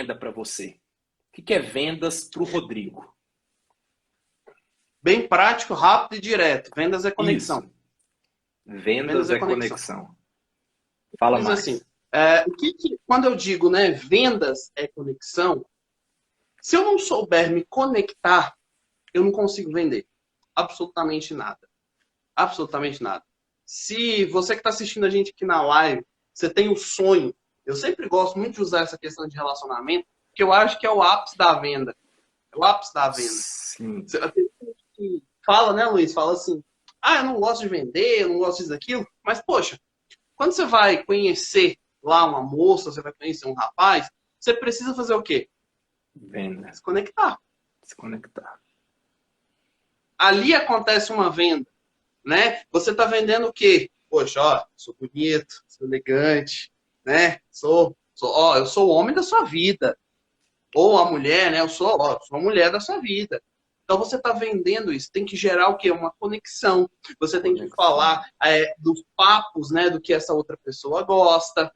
venda para você? O que é vendas para o Rodrigo? Bem prático, rápido e direto. Vendas é conexão. Isso. Vendas Vendas é é conexão. conexão. Fala Mas assim, mais. quando eu digo, né, vendas é conexão, se eu não souber me conectar, eu não consigo vender absolutamente nada. Absolutamente nada. Se você que está assistindo a gente aqui na live, você tem o sonho, eu sempre gosto muito de usar essa questão de relacionamento, porque eu acho que é o ápice da venda. É o ápice da venda. Sim. Tem gente que fala, né, Luiz? Fala assim, eu não gosto de vender, eu não gosto disso, daquilo. Mas, poxa, quando você vai conhecer lá uma moça, você vai conhecer um rapaz, você precisa fazer o quê? Venda. Se conectar. Se conectar. Ali acontece uma venda, né? Você está vendendo o quê? Poxa, ó, sou bonito, sou elegante, né? Eu sou o homem da sua vida. Ou a mulher, né? Sou a mulher da sua vida. Então você está vendendo isso. Tem que gerar o quê? Uma conexão. Você tem que Conexão. falar dos papos, né? Do que essa outra pessoa gosta.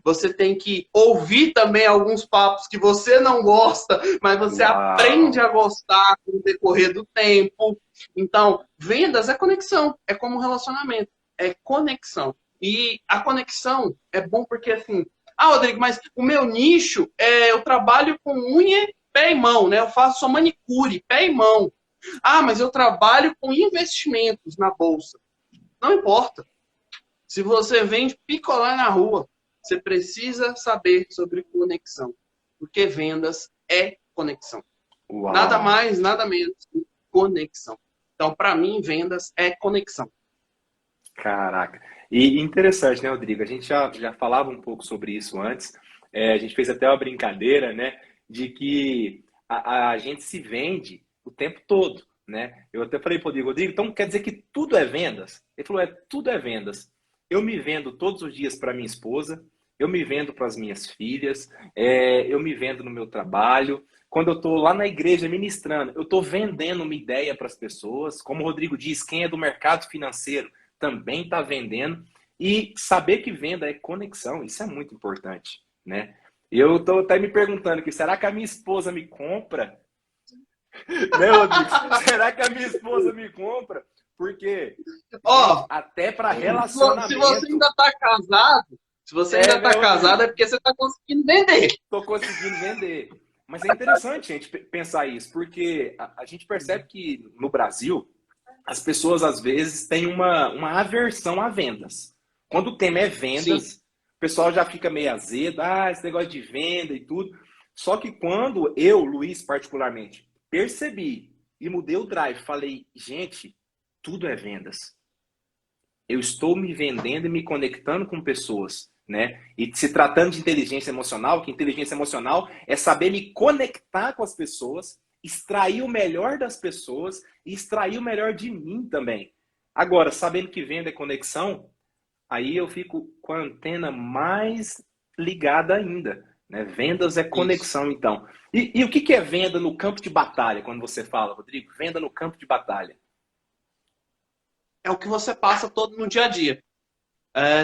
Você tem que ouvir também alguns papos que você não gosta, mas você aprende Uau. a gostar com o decorrer do tempo. Então, vendas é conexão, é como um relacionamento, é conexão. E a conexão é bom porque assim, Rodrigo, mas o meu nicho eu trabalho com unha, pé e mão, né? Eu faço só manicure, pé e mão. Mas eu trabalho com investimentos na bolsa. Não importa. Se você vende picolé na rua, você precisa saber sobre conexão. Porque vendas é conexão. Nada Uau. mais, nada menos que conexão. Então, para mim, vendas é conexão. Caraca. E interessante, né, Rodrigo? A gente já falava um pouco sobre isso antes. A gente fez até uma brincadeira, né, de que a gente se vende o tempo todo, né? Eu até falei para o Rodrigo, então quer dizer que tudo é vendas? Ele falou, tudo é vendas. Eu me vendo todos os dias para minha esposa, eu me vendo para as minhas filhas, eu me vendo no meu trabalho. Quando eu estou lá na igreja ministrando, eu estou vendendo uma ideia para as pessoas. Como o Rodrigo diz, quem é do mercado financeiro também está vendendo. E saber que venda é conexão, isso é muito importante, né? Eu estou até me perguntando aqui, será que a minha esposa me compra? Né, Rodrigo? Será que a minha esposa me compra? Porque, gente, Ó, até para se você ainda relacionamento, está casado, se você ainda né, está casado é Rodrigo? porque você está conseguindo vender. Estou conseguindo vender. Mas é interessante, gente, pensar isso, porque a gente percebe que no Brasil, as pessoas às vezes têm uma aversão a vendas. Quando o tema é Sim, vendas, o pessoal já fica meio azedo, esse negócio de venda e tudo. Só que quando eu, Luiz, particularmente, percebi e mudei o drive, falei, gente, tudo é vendas. Eu estou me vendendo e me conectando com pessoas, né? E se tratando de inteligência emocional, que inteligência emocional é saber me conectar com as pessoas, extrair o melhor das pessoas e extrair o melhor de mim também. Agora, sabendo que venda é conexão, aí eu fico com a antena mais ligada ainda, né? Vendas é isso. conexão, então. E o que é venda no campo de batalha, quando você fala, Rodrigo? Venda no campo de batalha. É o que você passa todo no dia a dia.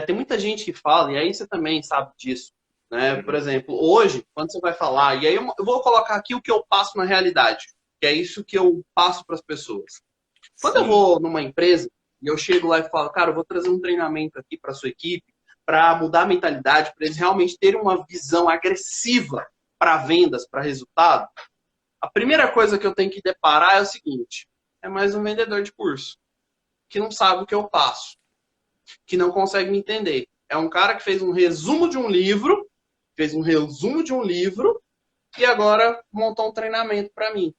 Tem muita gente que fala, e aí você também sabe disso, né? Por Uhum. exemplo, hoje, quando você vai falar, e aí eu vou colocar aqui o que eu passo na realidade, que é isso que eu passo para as pessoas. Quando eu Sim, vou numa empresa e eu chego lá e falo, cara, eu vou trazer um treinamento aqui para sua equipe para mudar a mentalidade, para eles realmente terem uma visão agressiva para vendas, para resultado, a primeira coisa que eu tenho que deparar é o seguinte: é mais um vendedor de curso que não sabe o que eu faço, que não consegue me entender. É um cara que fez um resumo de um livro e agora montou um treinamento para mim.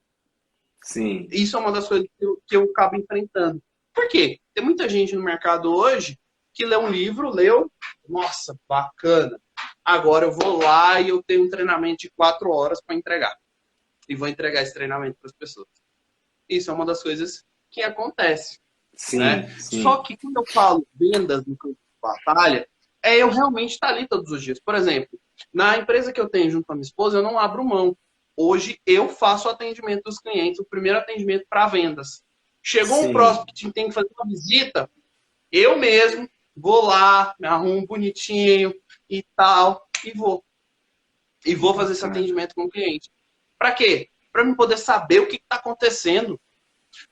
sim. Isso é uma das coisas que eu acabo enfrentando. Por quê? Tem muita gente no mercado hoje que lê um livro, leu, nossa, bacana. Agora eu vou lá e eu tenho um treinamento de 4 horas para entregar. E vou entregar esse treinamento para as pessoas. Isso é uma das coisas que acontece, né? Sim, Só sim. que quando eu falo vendas no campo de batalha, eu realmente estar ali todos os dias. Por exemplo, na empresa que eu tenho junto com a minha esposa, eu não abro mão. Hoje eu faço o atendimento dos clientes, o primeiro atendimento para vendas. Chegou um próximo Sim. que tem que fazer uma visita, eu mesmo vou lá, me arrumo bonitinho e tal, e vou. e vou fazer esse atendimento com o cliente. Para quê? Para mim poder saber o que está acontecendo,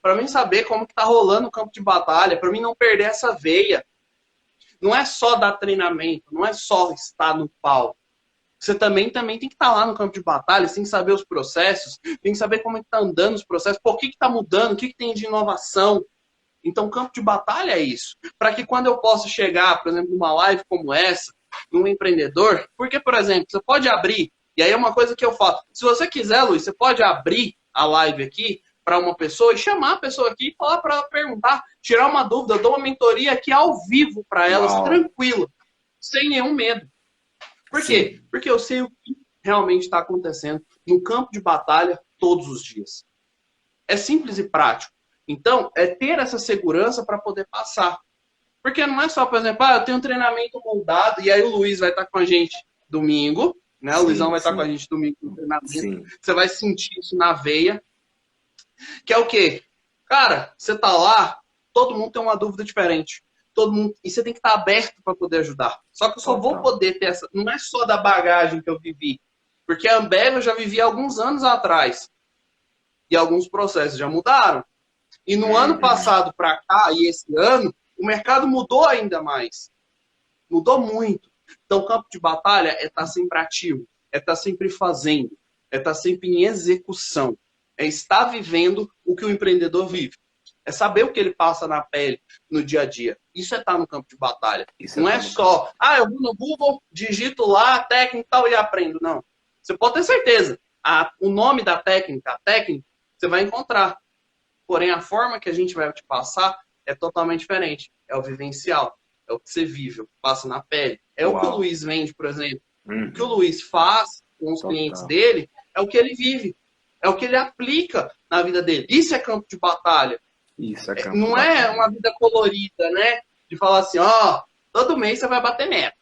para mim saber como que está rolando o campo de batalha, para mim não perder essa veia. Não é só dar treinamento, não é só estar no palco. Você também tem que estar lá no campo de batalha, você tem que saber os processos, tem que saber como está andando os processos, por que está mudando, o que tem de inovação. Então, campo de batalha é isso. Para que quando eu possa chegar, por exemplo, numa live como essa, num empreendedor, porque, por exemplo, você pode abrir, e aí é uma coisa que eu falo, se você quiser, Luiz, você pode abrir a live aqui para uma pessoa e chamar a pessoa aqui e falar para ela perguntar, tirar uma dúvida, eu dou uma mentoria aqui ao vivo para elas, tranquilo, sem nenhum medo. Por quê? Porque eu sei o que realmente está acontecendo no campo de batalha todos os dias. É simples e prático. Então, é ter essa segurança para poder passar. Porque não é só, por exemplo, eu tenho um treinamento moldado e aí o Luiz vai estar com a gente domingo, né? O Luizão vai estar com a gente domingo no treinamento. Sim. Você vai sentir isso na veia. Que é o quê? Cara, você tá lá, todo mundo tem uma dúvida diferente. Todo mundo, e você tem que estar aberto para poder ajudar. Só que eu só vou poder ter essa. Não é só da bagagem que eu vivi. Porque a Ambev eu já vivi há alguns anos atrás. E alguns processos já mudaram. E no ano passado para cá, e esse ano, o mercado mudou ainda mais. Mudou muito. Então, o campo de batalha é estar sempre ativo. É estar sempre fazendo. É estar sempre em execução. É estar vivendo o que o empreendedor vive. É saber o que ele passa na pele, no dia a dia. Isso é estar no campo de batalha. Isso não é só, eu vou no Google, digito lá, técnica e tal, e aprendo. Não. Você pode ter certeza. O nome da técnica, a técnica, você vai encontrar. Porém, a forma que a gente vai te passar é totalmente diferente. É o vivencial. É o que você vive, o que passa na pele. É o que o Luiz vende, por exemplo. O que o Luiz faz com os clientes dele é o que ele vive. É o que ele aplica na vida dele. Isso é campo de batalha. Isso é campo não de batalha. É uma vida colorida, né? De falar assim, todo mês você vai bater meta.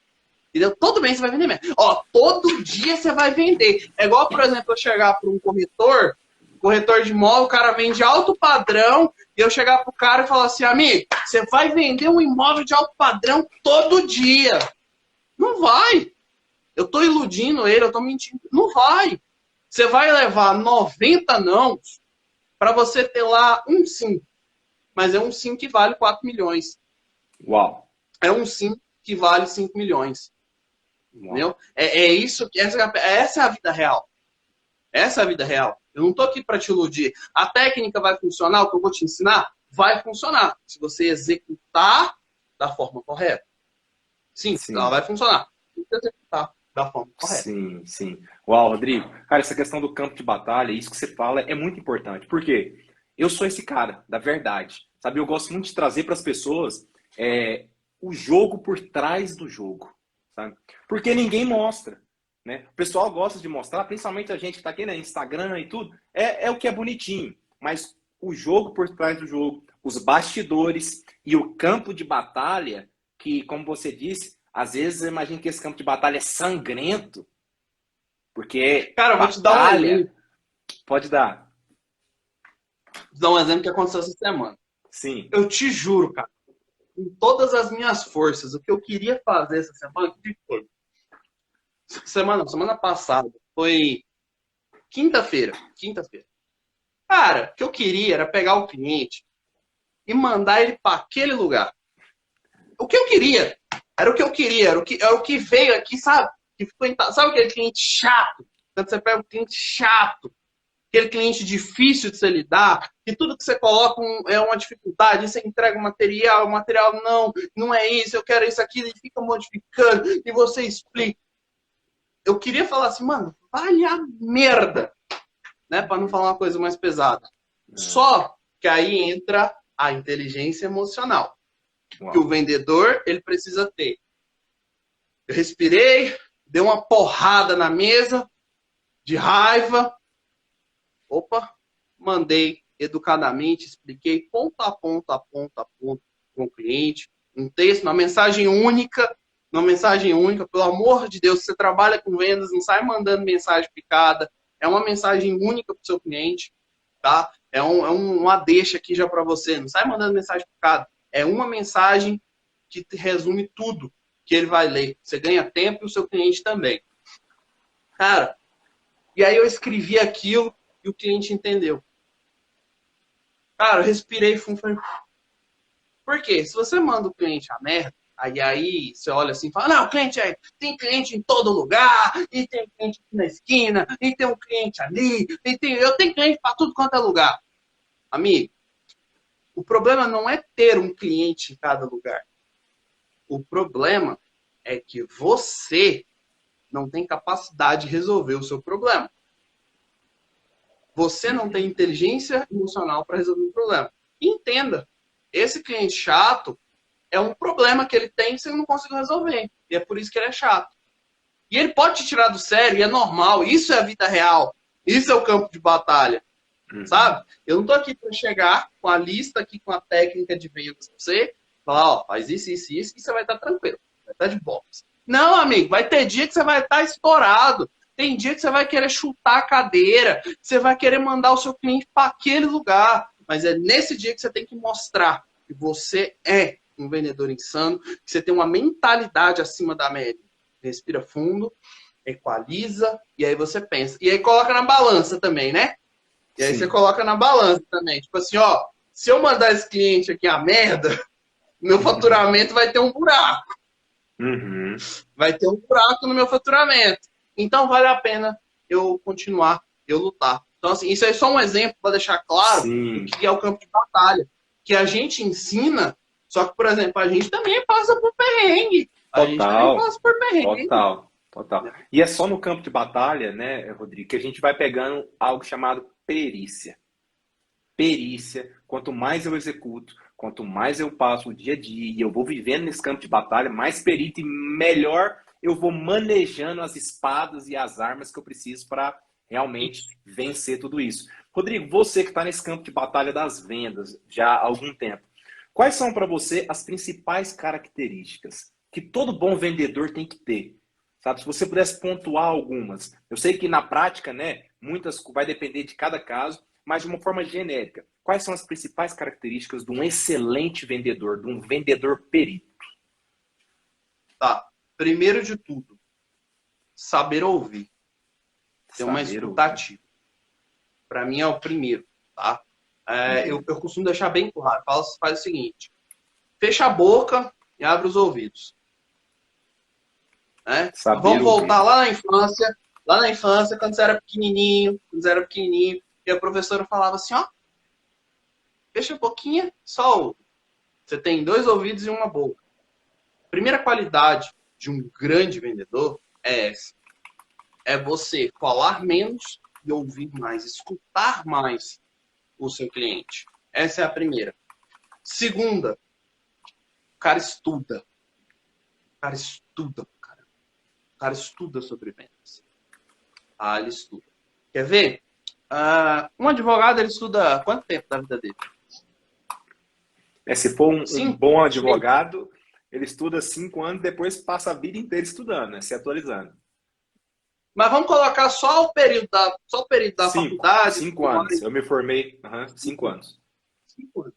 Entendeu? Todo mês você vai vender meta. Todo dia você vai vender. É igual, por exemplo, eu chegar para um corretor de imóvel, o cara vende alto padrão, e eu chegar pro cara e falar assim, amigo, você vai vender um imóvel de alto padrão todo dia. Não vai. Eu tô iludindo ele, eu tô mentindo. Não vai. Você vai levar 90 nãos para você ter lá um sim. Mas é um sim que vale 4 milhões. Uau. É um sim que vale 5 milhões. Entendeu? É isso que essa é a vida real. Essa é a vida real. Eu não tô aqui para te iludir. A técnica vai funcionar, o que eu vou te ensinar vai funcionar. Se você executar da forma correta. Sim. Ela vai funcionar. Tem que executar da forma correta. Sim, sim. Uau, Rodrigo. Cara, essa questão do campo de batalha, isso que você fala é muito importante. Por quê? Eu sou esse cara da verdade. Sabe, eu gosto muito de trazer para as pessoas o jogo por trás do jogo. Sabe? Porque ninguém mostra. Né? O pessoal gosta de mostrar, principalmente a gente que está aqui no Instagram e tudo, é o que é bonitinho. Mas o jogo por trás do jogo, os bastidores e o campo de batalha, que, como você disse, às vezes eu imagino que esse campo de batalha é sangrento. Porque, cara, eu vou te dar um exemplo. Pode dar. Vou dar um exemplo que aconteceu essa semana. Sim. Eu te juro, cara, com todas as minhas forças, o que eu queria fazer essa semana, que foi? Semana passada. Foi quinta-feira. Cara, o que eu queria era pegar o cliente e mandar ele para aquele lugar. O que eu queria. Era o que veio aqui, sabe? Sabe aquele cliente chato? Quando você pega um cliente chato, aquele cliente difícil de se lidar, que tudo que você coloca é uma dificuldade, você entrega o material não é isso, eu quero isso aqui, ele fica modificando, e você explica. Eu queria falar assim, mano, vale a merda, né? Para não falar uma coisa mais pesada. Só que aí entra a inteligência emocional. Uau. Que o vendedor, ele precisa ter. Eu respirei, dei uma porrada na mesa, de raiva. Opa, mandei educadamente, expliquei ponto a ponto com o cliente, um texto, uma mensagem única, pelo amor de Deus, se você trabalha com vendas, não sai mandando mensagem picada, é uma mensagem única para o seu cliente, tá? É uma deixa aqui já para você, não sai mandando mensagem picada, é uma mensagem que resume tudo que ele vai ler. Você ganha tempo e o seu cliente também. Cara, e aí eu escrevi aquilo e o cliente entendeu. Cara, eu respirei fundo, falei, por quê? Se você manda o cliente a merda, aí você olha assim e fala, não, o cliente tem cliente em todo lugar, e tem cliente aqui na esquina, e tem um cliente ali, eu tenho cliente para tudo quanto é lugar. Amigo, o problema não é ter um cliente em cada lugar. O problema é que você não tem capacidade de resolver o seu problema. Você não tem inteligência emocional para resolver o problema. E entenda, esse cliente chato é um problema que ele tem que você não conseguiu resolver. E é por isso que ele é chato. E ele pode te tirar do sério, e é normal. Isso é a vida real. Isso é o campo de batalha. Sabe? Eu não tô aqui para chegar com a lista, aqui com a técnica de vendas para você, falar, ó, faz isso, isso, isso, e você vai estar tranquilo. Vai estar de boas. Não, amigo, vai ter dia que você vai estar estourado. Tem dia que você vai querer chutar a cadeira, você vai querer mandar o seu cliente para aquele lugar. Mas é nesse dia que você tem que mostrar que você é um vendedor insano, que você tem uma mentalidade acima da média. Respira fundo, equaliza, e aí você pensa. E aí coloca na balança também, né? E aí você coloca na balança também. Tipo assim, ó, se eu mandar esse cliente aqui a merda, meu faturamento vai ter um buraco. Vai ter um buraco no meu faturamento. Então vale a pena eu continuar, eu lutar. Então, assim, isso é só um exemplo para deixar claro o que é o campo de batalha. Que a gente ensina, só que, por exemplo, a gente também passa por perrengue. A gente também passa por perrengue. Total. E é só no campo de batalha, né, Rodrigo, que a gente vai pegando algo chamado perícia. Perícia, quanto mais eu executo, quanto mais eu passo o dia a dia e eu vou vivendo nesse campo de batalha, mais perito e melhor eu vou manejando as espadas e as armas que eu preciso para realmente vencer tudo isso. Rodrigo, você que está nesse campo de batalha das vendas já há algum tempo, quais são para você as principais características que todo bom vendedor tem que ter? Sabe, se você pudesse pontuar algumas. Eu sei que na prática, né, muitas vai depender de cada caso, mas de uma forma genérica. Quais são as principais características de um excelente vendedor, de um vendedor perito? Tá. Primeiro de tudo, saber ouvir. Ter uma escutativa. Para mim é o primeiro, tá? Eu costumo deixar bem claro. Faz o seguinte. Fecha a boca e abre os ouvidos. Né? Vamos voltar lá na infância. Lá na infância, quando você era pequenininho, e a professora falava assim, ó, fecha a boquinha, só ouve. Você tem 2 ouvidos e uma boca. Primeira qualidade de um grande vendedor é essa. É você falar menos e ouvir mais, escutar mais o seu cliente. Essa é a primeira. Segunda, o cara estuda. O cara estuda, cara. O cara estuda sobre vendas. Ah, ele estuda. Quer ver? Um advogado, ele estuda quanto tempo da vida dele? Se for um bom advogado, ele estuda 5 anos, depois passa a vida inteira estudando, né? Se atualizando. Mas vamos colocar só o período da faculdade. 5 anos. Eu me formei 5 anos. 5 anos.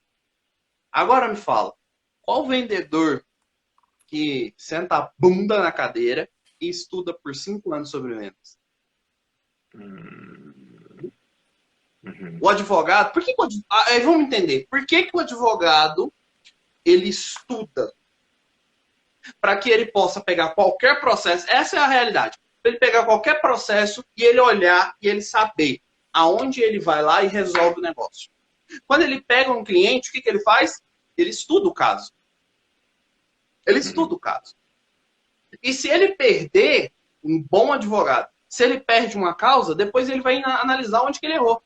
Agora me fala, qual vendedor que senta a bunda na cadeira e estuda por 5 anos sobre vendas? O advogado, vamos entender, por que o advogado ele estuda? Para que ele possa pegar qualquer processo, essa é a realidade, ele pegar qualquer processo e ele olhar e ele saber aonde ele vai lá e resolve o negócio. Quando ele pega um cliente, o que ele faz? Ele estuda o caso. Ele estuda o caso. E se ele perder, um bom advogado, se ele perde uma causa, depois ele vai analisar onde que ele errou.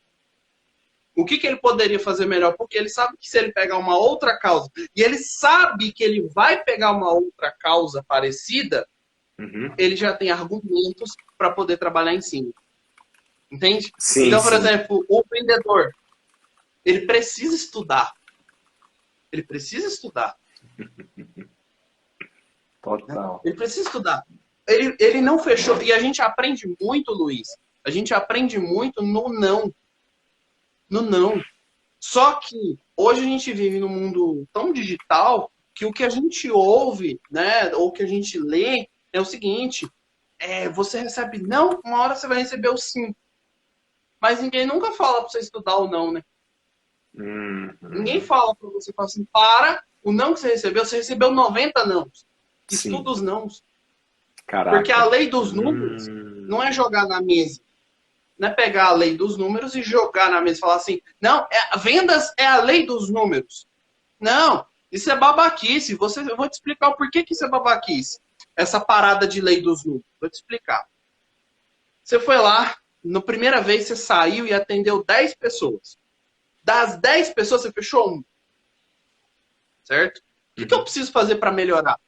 O que ele poderia fazer melhor? Porque ele sabe que se ele pegar uma outra causa, e ele sabe que ele vai pegar uma outra causa parecida, ele já tem argumentos para poder trabalhar em cima. Entende? Sim, então, por exemplo, o vendedor, ele precisa estudar. Ele precisa estudar. Total. Ele precisa estudar. Ele não fechou. E a gente aprende muito, Luiz. A gente aprende muito no não. No não. Só que hoje a gente vive num mundo tão digital que o que a gente ouve, né, ou que a gente lê é o seguinte, você recebe não, uma hora você vai receber o sim. Mas ninguém nunca fala para você estudar o não, né? Ninguém fala para você, fala assim, para o não que você recebeu 90 não. Estuda Sim. os não. Porque a Caraca. lei dos números não é jogar na mesa. Não é pegar a lei dos números e jogar na mesa e falar assim, não, vendas é a lei dos números. Não, isso é babaquice. Eu vou te explicar o porquê que isso é babaquice. Essa parada de lei dos números. Vou te explicar. Você foi lá, na primeira vez você saiu e atendeu 10 pessoas. Das 10 pessoas, você fechou uma. Certo? O que eu preciso fazer para melhorar?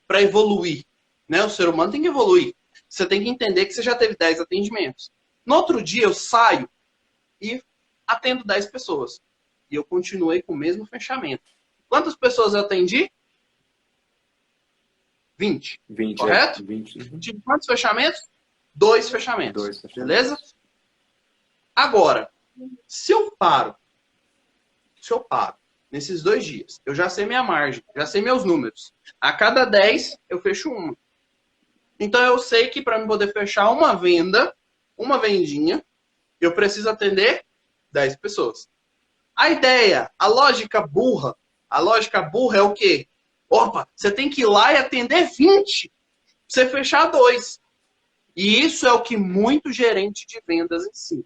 Para evoluir? Né? O ser humano tem que evoluir. Você tem que entender que você já teve 10 atendimentos. No outro dia, eu saio e atendo 10 pessoas. E eu continuei com o mesmo fechamento. Quantas pessoas eu atendi? 20. 20, correto? 20. Tive quantos fechamentos? 2 fechamentos. 2 fechamentos. Beleza? Agora, se eu paro nesses 2 dias, eu já sei minha margem, já sei meus números. A cada 10, eu fecho uma. Então, eu sei que para eu poder fechar uma venda, uma vendinha, eu preciso atender 10 pessoas. A ideia, a lógica burra é o quê? Opa, você tem que ir lá e atender 20 pra você fechar 2. E isso é o que muito gerente de vendas ensina.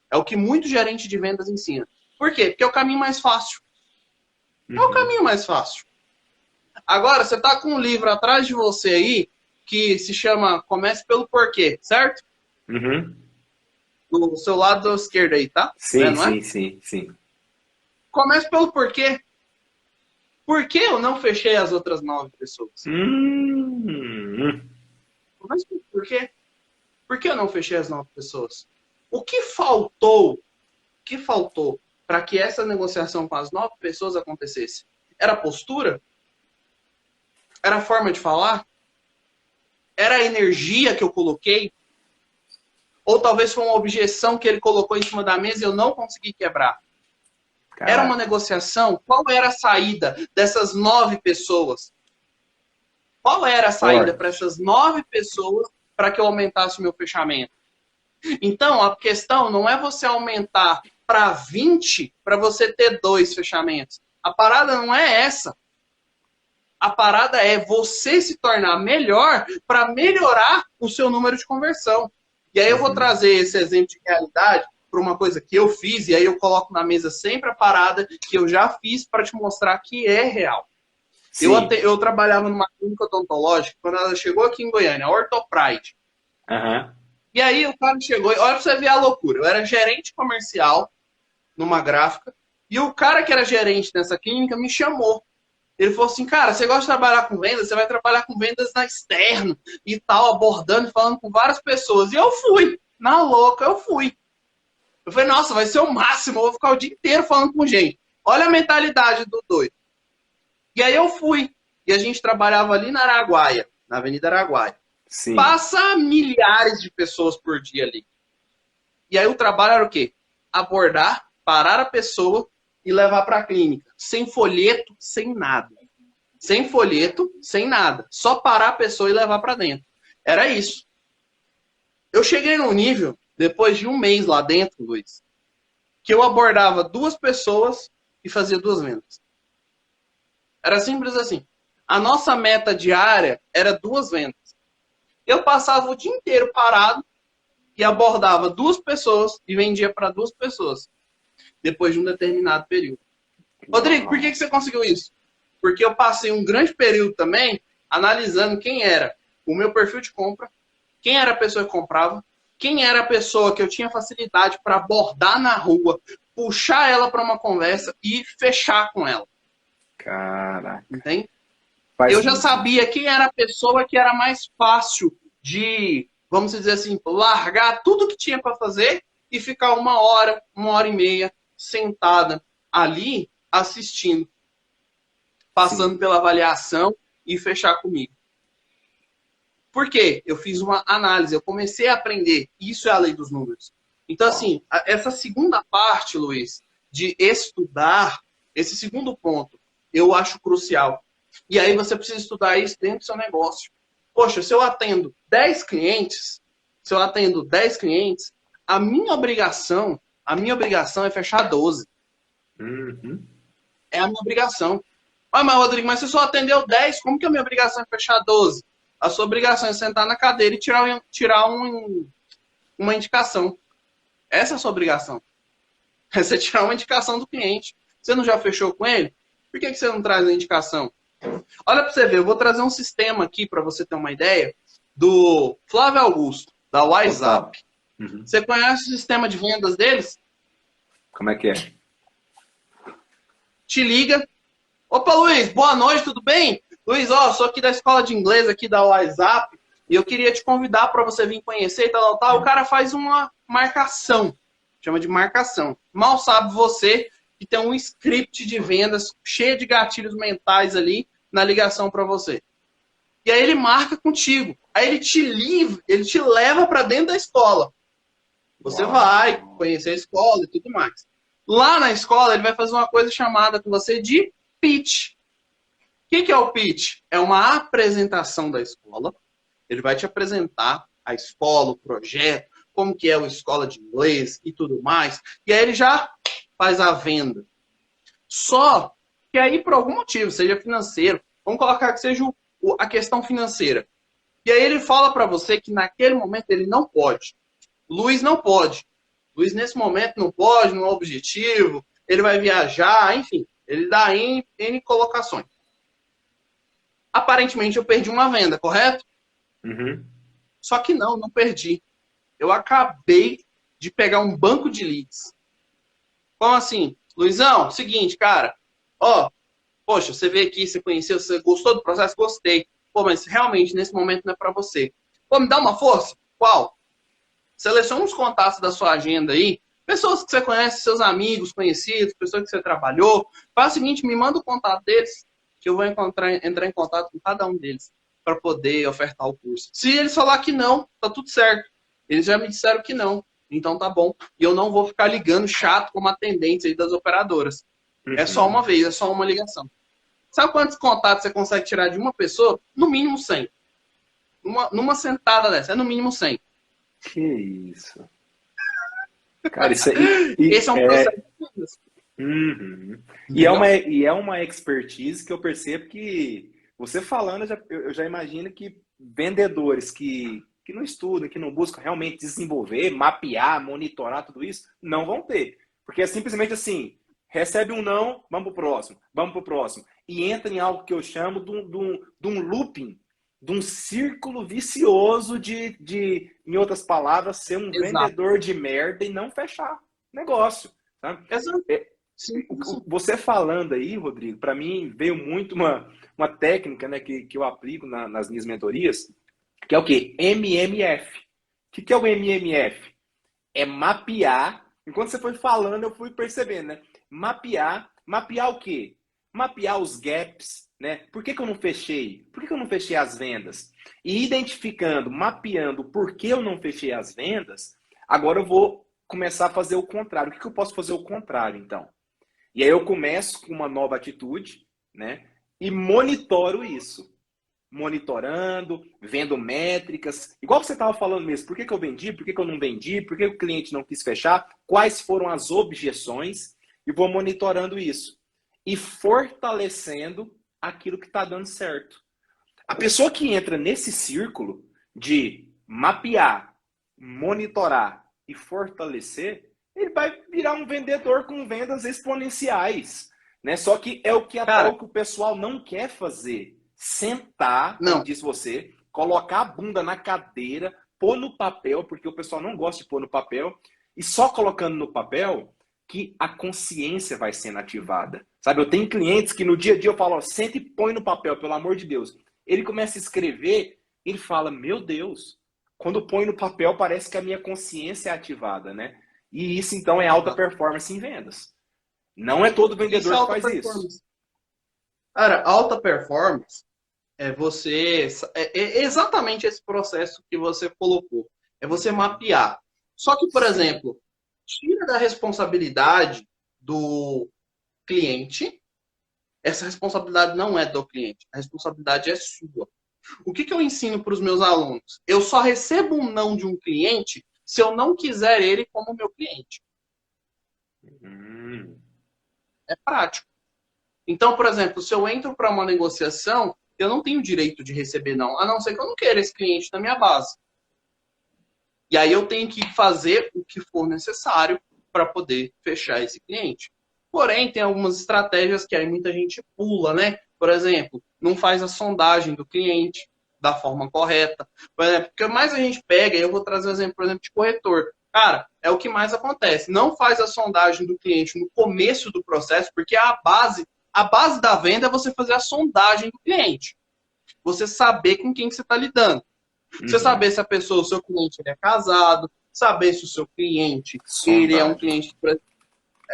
É o que muito gerente de vendas ensina. Por quê? Porque é o caminho mais fácil. É o caminho mais fácil. Agora, você tá com um livro atrás de você aí, que se chama Comece pelo Porquê, certo? Do seu lado esquerdo aí, tá? Sim, não é? sim. Comece pelo porquê. Por que eu não fechei as outras 9 pessoas? Comece pelo porquê. Por que eu não fechei as 9 pessoas? O que faltou para que essa negociação com as 9 pessoas acontecesse? Era a postura? Era a forma de falar? Era a energia que eu coloquei? Ou talvez foi uma objeção que ele colocou em cima da mesa e eu não consegui quebrar? Caraca. Era uma negociação? Qual era a saída dessas 9 pessoas? Qual era a saída para essas 9 pessoas para que eu aumentasse o meu fechamento? Então, a questão não é você aumentar para 20 para você ter 2 fechamentos. A parada não é essa. A parada é você se tornar melhor para melhorar o seu número de conversão. E aí eu vou trazer esse exemplo de realidade para uma coisa que eu fiz, e aí eu coloco na mesa sempre a parada que eu já fiz para te mostrar que é real. Eu trabalhava numa clínica odontológica quando ela chegou aqui em Goiânia, a Orthopride. E aí o cara chegou, olha pra você ver a loucura, eu era gerente comercial numa gráfica, e o cara que era gerente dessa clínica me chamou. Ele falou assim, cara, você gosta de trabalhar com vendas? Você vai trabalhar com vendas na externo e tal, abordando e falando com várias pessoas. E eu fui, na louca, eu fui. Eu falei, nossa, vai ser o máximo, eu vou ficar o dia inteiro falando com gente. Olha a mentalidade do doido. E aí eu fui. E a gente trabalhava ali na Araguaia, na Avenida Araguaia. Sim. Passa milhares de pessoas por dia ali. E aí o trabalho era o quê? Abordar, parar a pessoa e levar para a clínica. Sem folheto, sem nada. Sem folheto, sem nada. Só parar a pessoa e levar para dentro. Era isso. Eu cheguei num nível, depois de um mês lá dentro, Luiz, que eu abordava 2 pessoas e fazia 2 vendas. Era simples assim. A nossa meta diária era 2 vendas. Eu passava o dia inteiro parado e abordava 2 pessoas e vendia para 2 pessoas. Depois de um determinado período. Rodrigo, por que você conseguiu isso? Porque eu passei um grande período também analisando quem era o meu perfil de compra, quem era a pessoa que comprava, quem era a pessoa que eu tinha facilidade para abordar na rua, puxar ela para uma conversa e fechar com ela. Caraca. Entende? Eu já sabia quem era a pessoa que era mais fácil de, vamos dizer assim, largar tudo que tinha para fazer e ficar 1 hora, 1h30 sentada ali assistindo, passando pela avaliação e fechar comigo. Por quê? Eu fiz uma análise, eu comecei a aprender. Isso é a lei dos números. Então, assim, essa segunda parte, Luiz, de estudar, esse segundo ponto, eu acho crucial. E aí você precisa estudar isso dentro do seu negócio. poxa, se eu atendo 10 clientes, a minha obrigação é fechar 12. Uhum. É a minha obrigação. Ah, mas Rodrigo, mas você só atendeu 10, como que a minha obrigação é fechar 12? A sua obrigação é sentar na cadeira e tirar uma indicação. Essa é a sua obrigação. É você tirar uma indicação do cliente. Você não já fechou com ele? Por que você não traz a indicação? Olha para você ver, eu vou trazer um sistema aqui para você ter uma ideia do Flávio Augusto, da WhatsApp. Uhum. Você conhece o sistema de vendas deles? Como é que é? Te liga. Opa, Luiz, boa noite, tudo bem? Luiz, sou aqui da escola de inglês aqui da WhatsApp e eu queria te convidar para você vir conhecer e tal, tal. O cara faz uma marcação, chama de marcação. Mal sabe você que tem um script de vendas cheio de gatilhos mentais ali na ligação para você. E aí ele marca contigo. Aí ele te leva para dentro da escola. Você vai conhecer a escola e tudo mais. Lá na escola ele vai fazer uma coisa chamada com você de pitch. O que é o pitch? É uma apresentação da escola. Ele vai te apresentar a escola, o projeto, como que é a escola de inglês e tudo mais. E aí ele já faz a venda. Só que aí, por algum motivo, seja financeiro, vamos colocar que seja a questão financeira. E aí ele fala para você que naquele momento ele não pode. Luiz não pode. Luiz, nesse momento, não pode, não é objetivo, ele vai viajar, enfim. Ele dá N colocações. Aparentemente, eu perdi uma venda, correto? Uhum. Só que não perdi. Eu acabei de pegar um banco de leads. Como assim? Luizão, seguinte, cara. Poxa, você veio aqui, você conheceu, você gostou do processo? Gostei. Pô, mas realmente, nesse momento, não é para você. Pô, me dá uma força? Qual? Seleciona os contatos da sua agenda aí, pessoas que você conhece, seus amigos, conhecidos, pessoas que você trabalhou. Faz o seguinte, me manda o contato deles, que eu vou entrar em contato com cada um deles para poder ofertar o curso. Se eles falar que não, tá tudo certo. Eles já me disseram que não, então tá bom. E eu não vou ficar ligando chato como atendente aí das operadoras. Uhum. É só uma vez, é só uma ligação. Sabe quantos contatos você consegue tirar de uma pessoa? No mínimo 100. Numa sentada dessa, é no mínimo 100. Que isso. Cara, isso aí. Esse é um processo de vendas. Uhum. Entendeu? E é uma expertise que eu percebo que você falando, eu já imagino que vendedores que não estudam, que não buscam realmente desenvolver, mapear, monitorar tudo isso, não vão ter. Porque é simplesmente assim, recebe um não, vamos pro próximo. E entra em algo que eu chamo de um looping, de um círculo vicioso em outras palavras, ser um Exato. vendedor de merda e não fechar negócio. Sabe? Exato. Sim. Você falando aí, Rodrigo, para mim veio muito uma técnica, né, que eu aplico nas minhas mentorias, que é o quê? MMF. O que é o MMF? É mapear. Enquanto você foi falando, eu fui percebendo, né? Mapear o quê? Mapear os gaps, né? Por que eu não fechei? Por que eu não fechei as vendas? E identificando, mapeando por que eu não fechei as vendas, agora eu vou começar a fazer o contrário. O que eu posso fazer o contrário, então? E aí eu começo com uma nova atitude, né? E monitoro isso. Monitorando, vendo métricas. Igual você estava falando mesmo, por que eu vendi, por que eu não vendi, por que o cliente não quis fechar, quais foram as objeções, e vou monitorando isso. E fortalecendo aquilo que está dando certo. A pessoa que entra nesse círculo de mapear, monitorar e fortalecer, ele vai virar um vendedor com vendas exponenciais, né? Só que é o que o pessoal não quer fazer. Sentar, como disse você, colocar a bunda na cadeira, pôr no papel, porque o pessoal não gosta de pôr no papel, e só colocando no papel que a consciência vai sendo ativada. Sabe, eu tenho clientes que no dia a dia eu falo, senta e põe no papel, pelo amor de Deus. Ele começa a escrever, ele fala, meu Deus, quando põe no papel parece que a minha consciência é ativada, né? E isso, então, é alta performance em vendas. Não é todo vendedor que faz isso. Cara, alta performance é exatamente esse processo que você colocou. É você mapear. Só que, por exemplo, tira da responsabilidade do cliente. Essa responsabilidade não é do cliente. A responsabilidade é sua. O que eu ensino para os meus alunos? Eu só recebo um não de um cliente se eu não quiser ele como meu cliente. Hum. É prático. Então, por exemplo, se eu entro para uma negociação, eu não tenho direito de receber não, a não ser que eu não queira esse cliente na minha base. E aí eu tenho que fazer o que for necessário para poder fechar esse cliente. Porém, tem algumas estratégias que aí muita gente pula, né? Por exemplo, não faz a sondagem do cliente da forma correta. Por exemplo, o que mais a gente pega, eu vou trazer um exemplo, por exemplo, de corretor. Cara, é o que mais acontece. Não faz a sondagem do cliente no começo do processo, porque a base da venda é você fazer a sondagem do cliente. Você saber com quem que você está lidando. Você Uhum. saber se a pessoa, o seu cliente, ele é casado, saber se o seu cliente, ele é um Sondagem. cliente,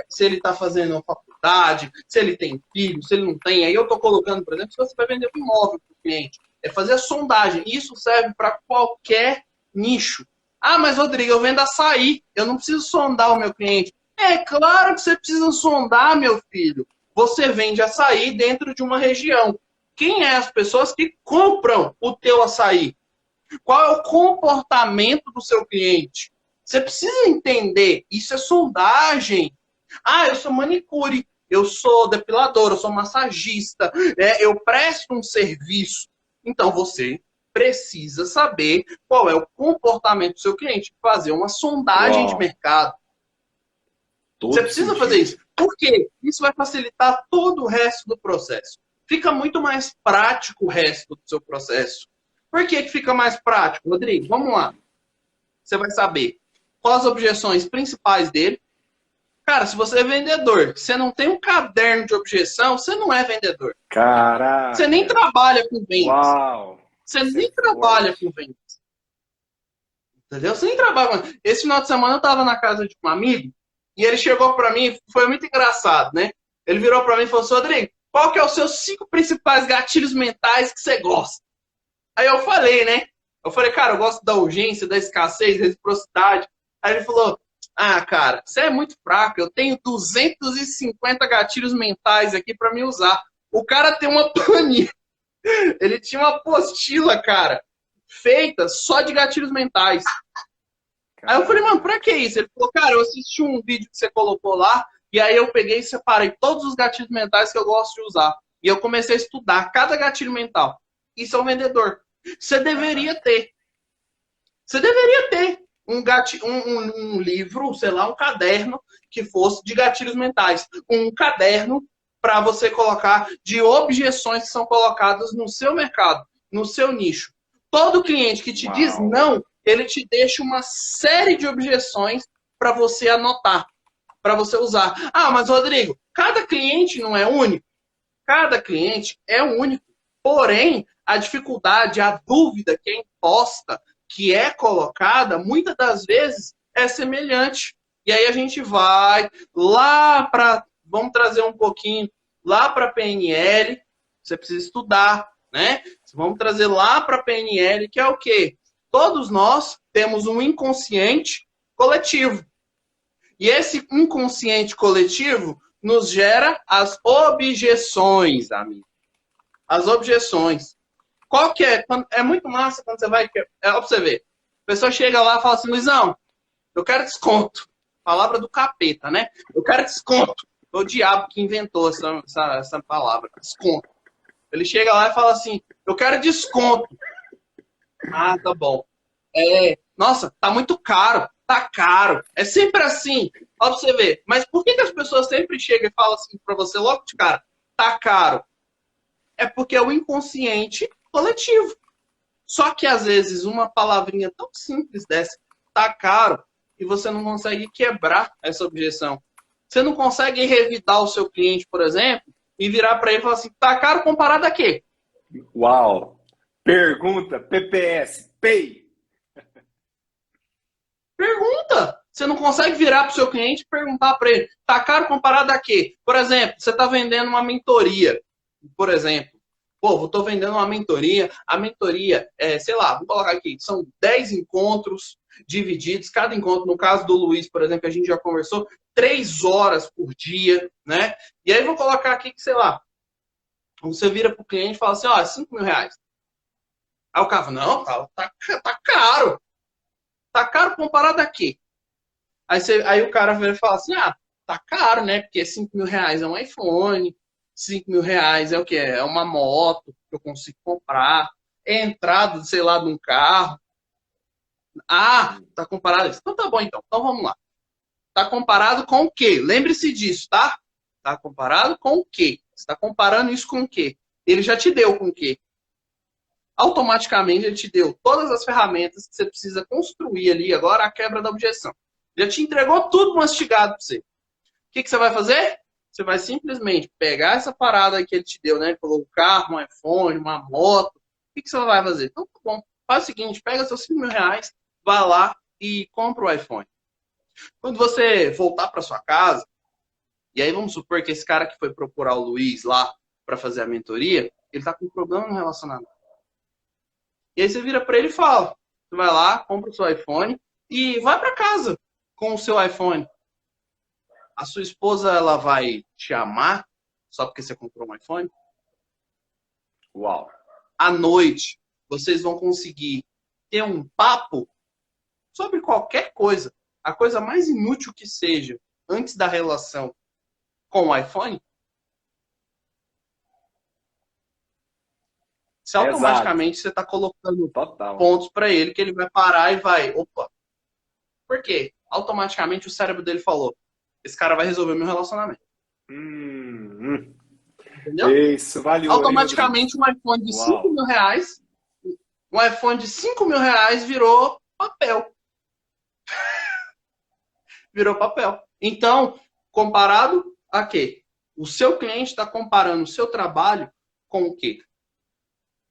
se ele está fazendo uma faculdade, se ele tem filho, se ele não tem. Aí eu estou colocando, por exemplo, se você vai vender um imóvel para o cliente, é fazer a sondagem. Isso serve para qualquer nicho. Ah, mas Rodrigo, eu vendo açaí, eu não preciso sondar o meu cliente. É claro que você precisa sondar, meu filho. Você vende açaí dentro de uma região. Quem é as pessoas que compram o teu açaí? Qual é o comportamento do seu cliente? Você precisa entender. Isso é sondagem. Ah, eu sou manicure, eu sou depilador, eu sou massagista, eu presto um serviço. Então você precisa saber qual é o comportamento do seu cliente, fazer uma sondagem de Uau, mercado. Você todo precisa fazer sentido. isso. Por quê? Isso vai facilitar todo o resto do processo. Fica muito mais prático o resto do seu processo. Por que fica mais prático, Rodrigo? Vamos lá. Você vai saber quais as objeções principais dele. Cara, se você é vendedor, você não tem um caderno de objeção, você não é vendedor. Você nem Caraca! trabalha com vendas. Uau! Você Isso é nem trabalha forte. com vendas. Entendeu? Você nem trabalha. Esse final de semana eu estava na casa de um amigo e ele chegou para mim, foi muito engraçado, né? Ele virou para mim e falou assim: Rodrigo, qual que é os seus 5 principais gatilhos mentais que você gosta? Aí eu falei, né? Eu falei, cara, eu gosto da urgência, da escassez, da reciprocidade. Aí ele falou: ah, cara, você é muito fraco, eu tenho 250 gatilhos mentais aqui para me usar. O cara tem uma planilha, ele tinha uma apostila, cara, feita só de gatilhos mentais. Aí eu falei, mano, pra Caraca. que isso? Ele falou, cara, eu assisti um vídeo que você colocou lá, e aí eu peguei e separei todos os gatilhos mentais que eu gosto de usar. E eu comecei a estudar cada gatilho mental. Isso é um vendedor. Você deveria Caraca. ter. Você deveria ter um livro, sei lá, um caderno que fosse de gatilhos mentais. Um caderno para você colocar de objeções que são colocadas no seu mercado, no seu nicho. Todo cliente que te diz Uau. não, ele te deixa uma série de objeções para você anotar, para você usar. Ah, mas Rodrigo, cada cliente não é único? Cada cliente é único. Porém, a dificuldade, a dúvida que é imposta, que é colocada, muitas das vezes é semelhante. E aí a gente vai lá para, vamos trazer um pouquinho lá para a PNL, você precisa estudar, né? Vamos trazer lá para a PNL, que é o quê? Todos nós temos um inconsciente coletivo. E esse inconsciente coletivo nos gera as objeções, amigo. As objeções. Qual que é? É muito massa quando você vai. É, ó, pra você ver. A pessoa chega lá e fala assim: Luizão, eu quero desconto. Palavra do capeta, né? Eu quero desconto. Foi o diabo que inventou essa palavra, desconto. Ele chega lá e fala assim: eu quero desconto. Ah, tá bom. Nossa, tá muito caro. Tá caro. É sempre assim. Ó, pra você ver. Mas por que as pessoas sempre chegam e falam assim pra você logo de cara? Tá caro. É porque é o inconsciente coletivo. Só que às vezes uma palavrinha tão simples dessa tá caro e você não consegue quebrar essa objeção. Você não consegue revidar o seu cliente, por exemplo, e virar para ele e falar assim: tá caro comparado a quê? Uau. Pergunta, PPS, Pay. Pergunta. Você não consegue virar para o seu cliente e perguntar para ele: tá caro comparado a quê? Por exemplo, você está vendendo uma mentoria, por exemplo. Pô, estou vendendo uma mentoria. A mentoria, sei lá, vou colocar aqui, são 10 encontros divididos. Cada encontro, no caso do Luiz, por exemplo, que a gente já conversou, 3 horas por dia, né? E aí vou colocar aqui que, sei lá, você vira para o cliente e fala assim: ó, 5 mil reais. Aí o cara fala, não, tá caro. Tá caro comparado a quê? Aí o cara vai falar assim, ah, tá caro, né? Porque R$ 5.000 é um iPhone, R$ 5.000 é o quê? É uma moto que eu consigo comprar, é entrada, sei lá, de um carro. Ah, tá comparado a isso. Então tá bom, então. Então vamos lá. Tá comparado com o quê? Lembre-se disso, tá? Tá comparado com o quê? Você tá comparando isso com o quê? Ele já te deu com o quê? Automaticamente ele te deu todas as ferramentas que você precisa construir ali agora a quebra da objeção. Já te entregou tudo mastigado para você. O que você vai fazer? Você vai simplesmente pegar essa parada que ele te deu, né? Ele falou um carro, um iPhone, uma moto. O que você vai fazer? Então, tá bom. Faz o seguinte, pega seus R$ 5.000, vai lá e compra o iPhone. Quando você voltar para sua casa, e aí vamos supor que esse cara que foi procurar o Luiz lá para fazer a mentoria, ele tá com um problema no relacionamento. E aí você vira para ele e fala, você vai lá, compra o seu iPhone e vai para casa com o seu iPhone. A sua esposa, ela vai te amar só porque você comprou um iPhone? Uau. À noite, vocês vão conseguir ter um papo sobre qualquer coisa, a coisa mais inútil que seja, antes da relação com o iPhone? Se Exato. automaticamente você está colocando Total. pontos para ele, que ele vai parar e vai, opa, por quê? Automaticamente o cérebro dele falou, esse cara vai resolver meu relacionamento. Hum. Entendeu? Isso, valeu, hein, Rodrigo? Automaticamente um iPhone de cinco Uau. mil reais, um iPhone de R$ 5.000 virou papel. Virou papel. Então, comparado a quê? O seu cliente está comparando o seu trabalho com o quê?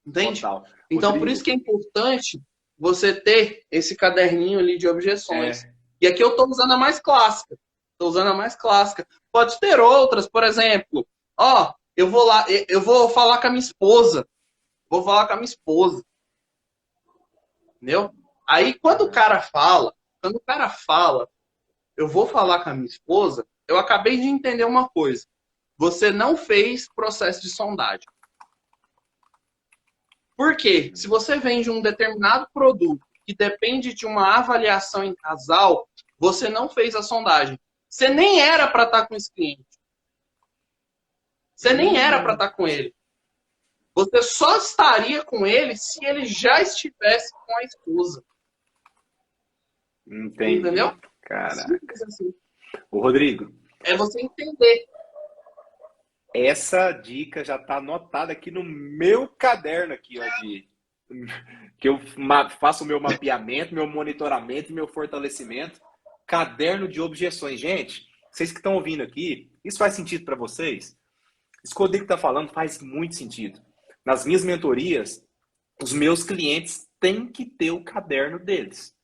Entende? Total. Então, por isso Rodrigo, que é importante você ter esse caderninho ali de objeções. é, E aqui eu estou usando a mais clássica. Estou usando a mais clássica. Pode ter outras, por exemplo. Ó, eu vou lá, eu vou falar com a minha esposa. Vou falar com a minha esposa. Entendeu? Aí, quando o cara fala, eu vou falar com a minha esposa, eu acabei de entender uma coisa. Você não fez processo de sondagem. Por quê? Se você vende um determinado produto que depende de uma avaliação em casal, você não fez a sondagem. Você nem era para estar com esse cliente. Você nem era para hum, estar com ele. Você só estaria com ele se ele já estivesse com a esposa. Entendeu? entendi. Caraca. Simples assim. O Rodrigo, É você entender. essa dica já está anotada aqui no meu caderno aqui, ó, de que eu faço o meu mapeamento, meu monitoramento, meu fortalecimento, caderno de objeções. Gente, vocês que estão ouvindo aqui, isso faz sentido para vocês? Isso que o Rodrigo está falando faz muito sentido. Nas minhas mentorias, os meus clientes têm que ter o caderno deles.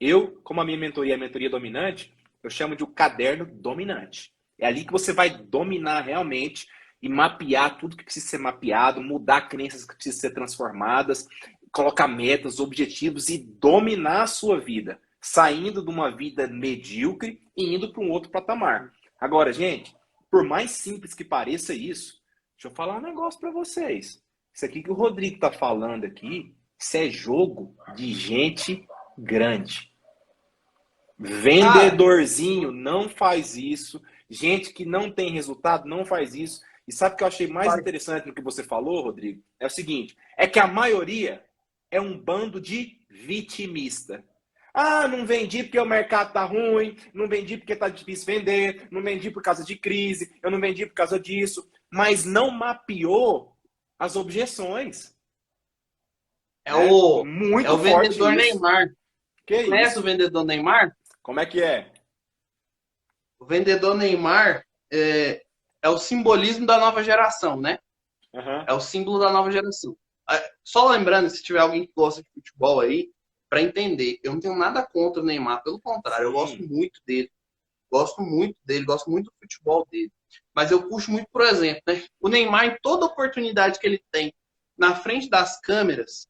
Eu, como a minha mentoria é a mentoria dominante, eu chamo de o caderno dominante. É ali que você vai dominar realmente e mapear tudo que precisa ser mapeado, mudar crenças que precisam ser transformadas, colocar metas, objetivos e dominar a sua vida, saindo de uma vida medíocre e indo para um outro patamar. Agora, gente, por mais simples que pareça isso, deixa eu falar um negócio para vocês. Isso aqui que o Rodrigo está falando aqui, isso é jogo de gente grande. Cara, Vendedorzinho não faz isso. Gente que não tem resultado não faz isso. E sabe o que eu achei mais faz. interessante no que você falou, Rodrigo? É o seguinte: é que a maioria é um bando de vitimista. Ah, não vendi porque o mercado tá ruim, não vendi porque tá difícil vender, não vendi por causa de crise, eu não vendi por causa disso, mas não mapeou as objeções, É né? o, é Muito o forte vendedor isso. Neymar. Que Conhece o isso? vendedor Neymar? Como é que é? O vendedor Neymar é o simbolismo da nova geração, né? Uhum. É o símbolo da nova geração. Só lembrando, se tiver alguém que gosta de futebol aí, para entender, eu não tenho nada contra o Neymar, pelo contrário, eu gosto Sim. muito dele. Gosto muito dele, gosto muito do futebol dele. Mas eu puxo muito, por exemplo, né? O Neymar, em toda oportunidade que ele tem na frente das câmeras,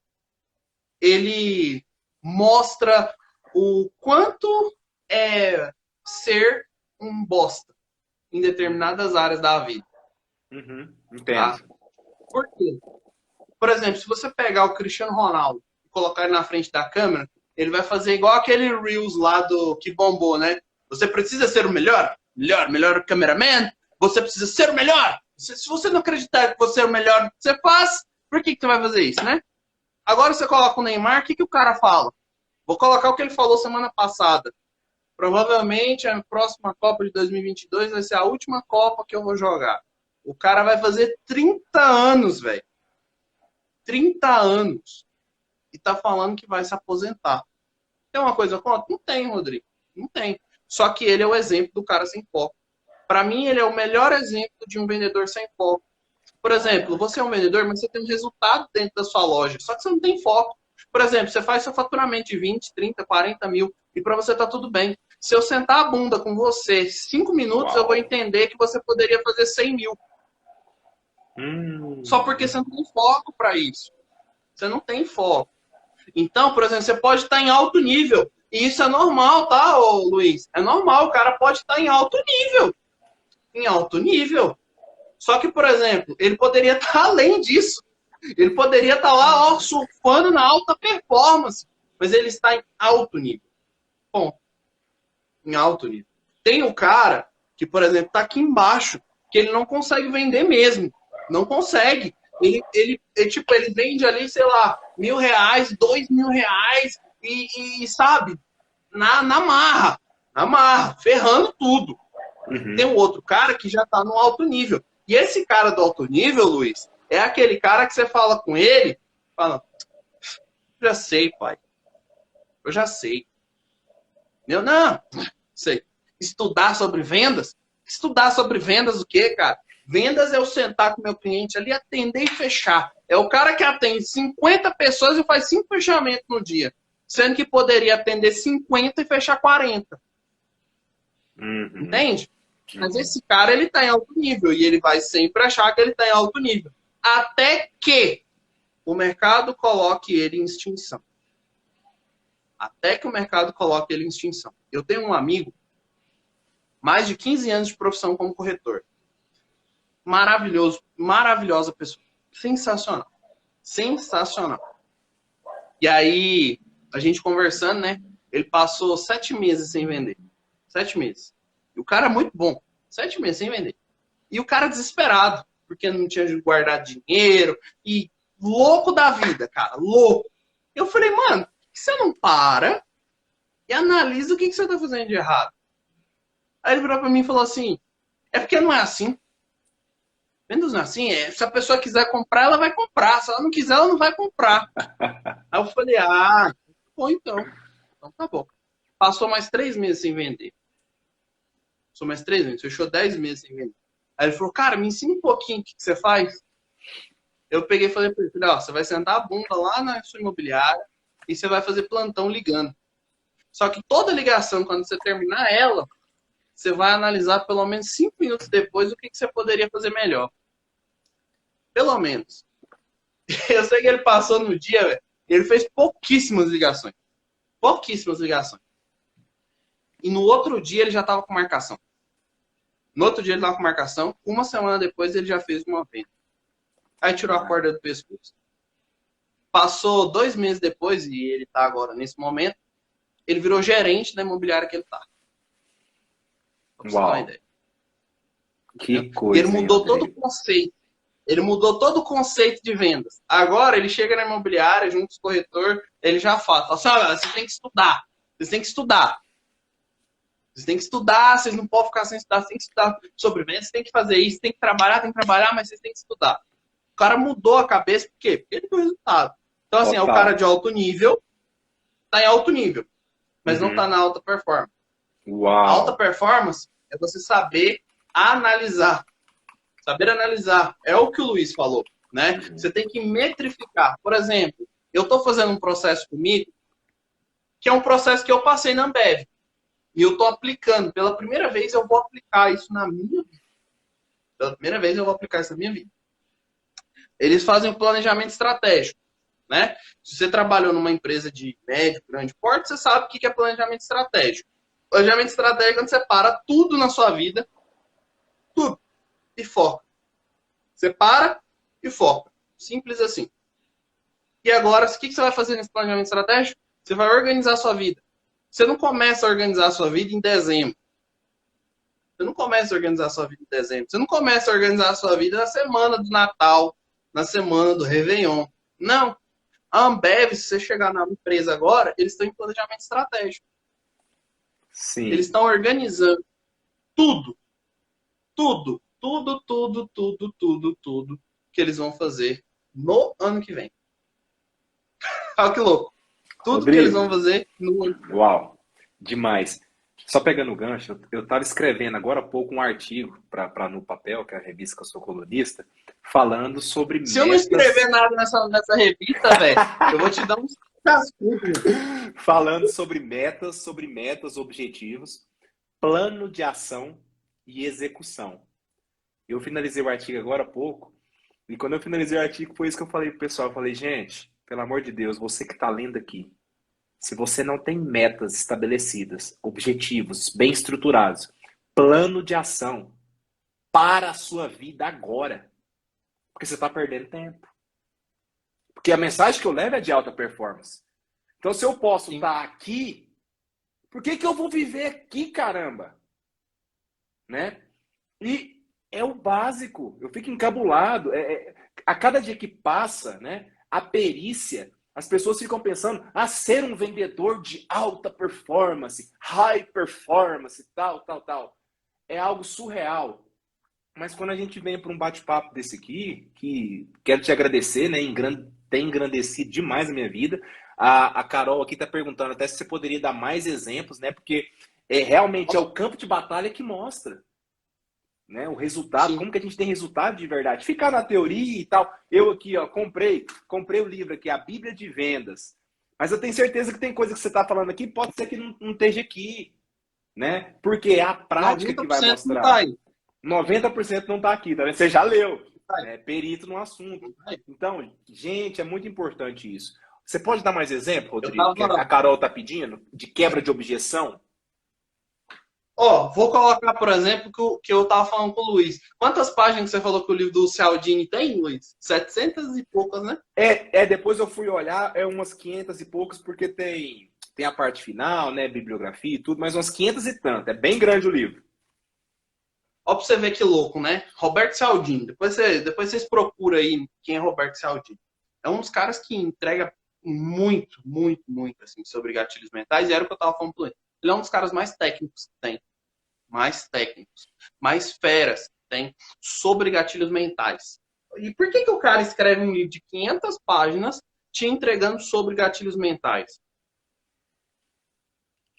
ele mostra o quanto é ser um bosta em Uhum. determinadas áreas da vida, Uhum. tá? Entendo. Por quê? Por exemplo, se você pegar o Cristiano Ronaldo e colocar ele na frente da câmera, ele vai fazer igual aquele Reels lá do que bombou, né? Você precisa ser o melhor cameraman, você precisa ser o melhor. Se você não acreditar que você é o melhor que você faz, por que você vai fazer isso, né? Agora você coloca o Neymar, o que o cara fala? Vou colocar o que ele falou semana passada. Provavelmente a próxima Copa de 2022 vai ser a última Copa que eu vou jogar. O cara vai fazer 30 anos, velho. 30 anos. E tá falando que vai se aposentar. Tem uma coisa contra? Não tem, Rodrigo. Não tem. Só que ele é o exemplo do cara sem foco. Para mim, ele é o melhor exemplo de um vendedor sem foco. Por exemplo, você é um vendedor, mas você tem um resultado dentro da sua loja. Só que você não tem foco. Por exemplo, você faz seu faturamento de 20, 30, 40 mil e para você tá tudo bem. Se eu sentar a bunda com você 5 minutos, eu vou entender que você poderia fazer 100 mil. Só porque você não tem foco para isso. Você não tem foco. Então, por exemplo, você pode estar em alto nível. E isso é normal, tá, Luiz? É normal, o cara pode estar em alto nível. Em alto nível. Só que, por exemplo, ele poderia estar além disso. Ele poderia estar lá, ó, surfando na alta performance. Mas ele está em alto nível. Bom, em alto nível. Tem o cara que, por exemplo, está aqui embaixo, que ele não consegue vender mesmo. Não consegue. Ele vende ali, sei lá, R$ 1.000, R$ 2.000 e sabe, na marra, ferrando tudo. Tem um outro cara que já tá no alto nível. E esse cara do alto nível, Luiz, é aquele cara que você fala com ele, fala, já sei, pai. Eu já sei. Não, sei. Estudar sobre vendas? Estudar sobre vendas o quê, cara? Vendas é eu sentar com o meu cliente ali, atender e fechar. É o cara que atende 50 pessoas e faz 5 fechamentos no dia. Sendo que poderia atender 50 e fechar 40. Entende? Mas esse cara, ele tá em alto nível. E ele vai sempre achar que ele tá em alto nível. Até que o mercado coloque ele em extinção. Até que o mercado coloque ele em extinção. Eu tenho um amigo, mais de 15 anos de profissão como corretor. Maravilhoso, maravilhosa pessoa. Sensacional. Sensacional. E aí, a gente conversando, né? Ele passou 7 meses sem vender. 7 meses. E o cara é muito bom. 7 meses sem vender. E o cara desesperado, porque não tinha guardado dinheiro. E louco da vida, cara. Louco. Eu falei, mano, por que você não para e analisa o que você tá fazendo de errado? Aí ele virou pra mim e falou assim, é porque não é assim. Vendas não é assim, se a pessoa quiser comprar, ela vai comprar. Se ela não quiser, ela não vai comprar. Aí eu falei, bom então. Então tá bom. Passou mais 3 meses sem vender. Passou mais 3 meses, fechou 10 meses sem vender. Aí ele falou, cara, me ensina um pouquinho o que você faz. Eu peguei e falei pra ele, ó, você vai sentar a bunda lá na sua imobiliária e você vai fazer plantão ligando. Só que toda ligação, quando você terminar ela, você vai analisar pelo menos 5 minutos depois o que você poderia fazer melhor. Pelo menos. Eu sei que ele passou no dia, velho. Ele fez pouquíssimas ligações. Pouquíssimas ligações. E no outro dia ele já estava com marcação. No outro dia ele estava com marcação. 1 semana depois ele já fez uma venda. Aí tirou a corda do pescoço. Passou 2 meses depois, e ele está agora nesse momento, ele virou gerente da imobiliária que ele está. Uau. Que coisa. E ele mudou todo o conceito. Ele mudou todo o conceito de vendas. Agora ele chega na imobiliária, junto com o corretor, ele já fala assim, olha, vocês têm que estudar. Vocês têm que estudar. Vocês têm que estudar, vocês não podem ficar sem estudar, vocês têm que estudar sobre vendas, vocês têm que fazer isso, tem que trabalhar, mas vocês têm que estudar. O cara mudou a cabeça, por quê? Porque ele deu resultado. Então, assim, é o cara de alto nível, tá em alto nível, mas não tá na alta performance. Uau. A alta performance é você saber analisar. Saber analisar. É o que o Luiz falou, né? Você tem que metrificar. Por exemplo, eu estou fazendo um processo comigo, que é um processo que eu passei na Ambev. E eu estou aplicando. Pela primeira vez eu vou aplicar isso na minha vida. Pela primeira vez eu vou aplicar isso na minha vida. Eles fazem um planejamento estratégico, né? Se você trabalhou numa empresa de médio, grande porte, você sabe o que é planejamento estratégico. Planejamento estratégico é quando você para tudo na sua vida, tudo, e foca. Você para e foca. Simples assim. E agora, o que você vai fazer nesse planejamento estratégico? Você vai organizar a sua vida. Você não começa a organizar a sua vida em dezembro. Você não começa a organizar a sua vida em dezembro. Você não começa a organizar a sua vida na semana do Natal, na semana do Réveillon. Não. A Ambev, se você chegar na empresa agora, eles estão em planejamento estratégico. Eles Sim. estão organizando tudo, tudo que eles vão fazer no ano que vem. Olha que louco. Tudo que eles vão Rodrigo, fazer no ano que vem. uau, demais. Só pegando o gancho, eu estava escrevendo agora há pouco um artigo para No Papel, que é a revista que eu sou colunista, falando sobre Se eu não escrever metas, nada nessa revista, velho, eu vou te dar uns cascudos. falando sobre metas, objetivos, plano de ação e execução. Eu finalizei o artigo agora há pouco, e quando eu finalizei o artigo, foi isso que eu falei pro pessoal. Eu falei, gente, pelo amor de Deus, você que está lendo aqui, se você não tem metas estabelecidas, objetivos bem estruturados, plano de ação para a sua vida agora, porque você está perdendo tempo. Porque a mensagem que eu levo é de alta performance. Então, se eu posso Sim. estar aqui, por que que eu vou viver aqui, caramba? Né? E é o básico. Eu fico encabulado. A cada dia que passa, né, a perícia, as pessoas ficam pensando ser um vendedor de alta performance, high performance, tal, tal, tal. É algo surreal. Mas quando a gente vem para um bate-papo desse aqui, que quero te agradecer, né, tem engrandecido demais a minha vida. A Carol aqui está perguntando até se você poderia dar mais exemplos, né? Porque realmente é o campo de batalha que mostra, né? O resultado, Sim. como que a gente tem resultado de verdade. Ficar na teoria e tal. Eu aqui, ó, comprei o livro aqui, a Bíblia de Vendas. Mas eu tenho certeza que tem coisa que você está falando aqui, pode ser que não esteja aqui, né? Porque é a prática que vai 90% não tá mostrar. aí. 90% não está aqui, tá vendo? Você já leu, Não tá aí. né? Perito no assunto. Não tá aí. Então, gente, é muito importante isso. Você pode dar mais exemplo, Eu Rodrigo, que a tava. Carol está pedindo, de quebra de objeção? Ó, vou colocar, por exemplo, que eu tava falando com o Luiz. Quantas páginas você falou que o livro do Cialdini tem, Luiz? 700 e poucas, né? Depois eu fui olhar, umas 500 e poucas, porque tem a parte final, né, bibliografia e tudo, mas umas 500 e tanto. É bem grande o livro. Ó, pra você ver que louco, né? Roberto Cialdini. Depois vocês procuram aí quem é Roberto Cialdini. É um dos caras que entrega muito, assim, sobre gatilhos mentais. E era o que eu tava falando com ele. Ele é um dos caras mais técnicos que tem. Mais técnicos. Mais feras que tem sobre gatilhos mentais. E por que o cara escreve um livro de 500 páginas te entregando sobre gatilhos mentais?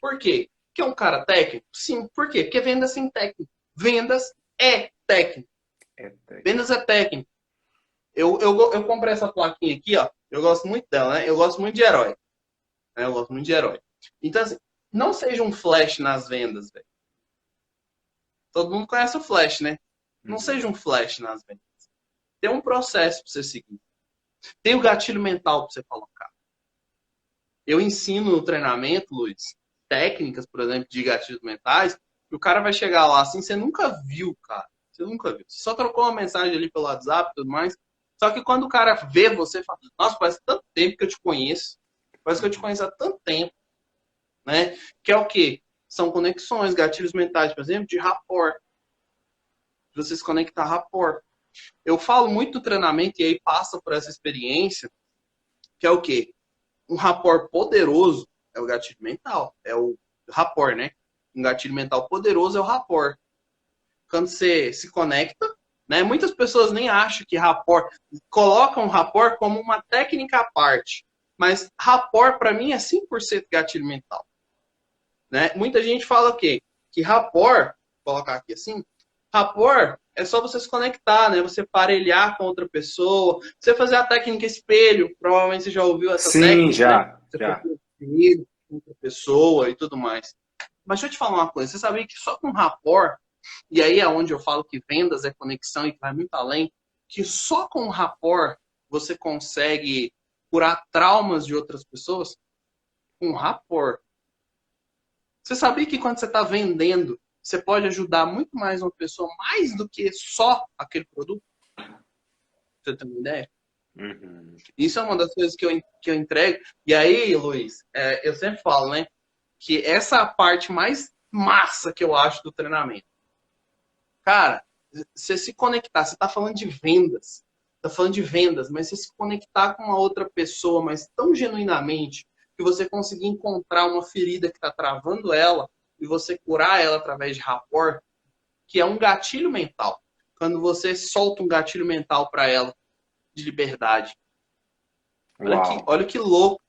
Por quê? Porque é um cara técnico? Sim. Por quê? Porque vendas sem técnico. Vendas é técnico. É, Vendas é técnico. Eu comprei essa plaquinha aqui, ó. Eu gosto muito dela, né? Eu gosto muito de herói. Né? Eu gosto muito de herói. Então, assim, não seja um flash nas vendas, velho. Todo mundo conhece o flash, né? Não uhum. seja um flash nas vendas. Tem um processo para você seguir. Tem o gatilho mental para você colocar. Eu ensino no treinamento, Luiz, técnicas, por exemplo, de gatilhos mentais, e o cara vai chegar lá assim, você nunca viu, cara. Você nunca viu. Você só trocou uma mensagem ali pelo WhatsApp e tudo mais. Só que quando o cara vê você, fala, nossa, parece tanto tempo que eu te conheço. Parece que eu te conheço há tanto tempo. Né? Que é o quê? São conexões, gatilhos mentais, por exemplo, de rapport. Você se conectar a rapport. Eu falo muito do treinamento e aí passa por essa experiência, que é o quê? Um rapport poderoso é o gatilho mental. É o rapport, né? Um gatilho mental poderoso é o rapport. Quando você se conecta, né? Muitas pessoas nem acham que rapport, colocam rapport como uma técnica à parte. Mas rapport, para mim, é 100% gatilho mental. Né? Muita gente fala o quê? Que rapport, vou colocar aqui assim, rapport é só você se conectar, né? Você parelhar com outra pessoa, você fazer a técnica espelho, provavelmente você já ouviu essa Sim, técnica, né? já, Você já. fazer espelho com outra pessoa e tudo mais. Mas deixa eu te falar uma coisa, você sabia que só com rapport, e aí é onde eu falo que vendas é conexão e que vai muito além, que só com rapport você consegue curar traumas de outras pessoas? Com rapport. Você sabia que quando você está vendendo, você pode ajudar muito mais uma pessoa, mais do que só aquele produto? Você tem uma ideia? Uhum. Isso é uma das coisas que eu entrego. E aí, Luiz, eu sempre falo, né? Que essa é a parte mais massa que eu acho do treinamento. Cara, você se conectar, você tá falando de vendas. Tá falando de vendas, mas você se conectar com uma outra pessoa, mas tão genuinamente, que você conseguir encontrar uma ferida que tá travando ela e você curar ela através de rapport, que é um gatilho mental. Quando você solta um gatilho mental para ela de liberdade. Uau, Olha que louco.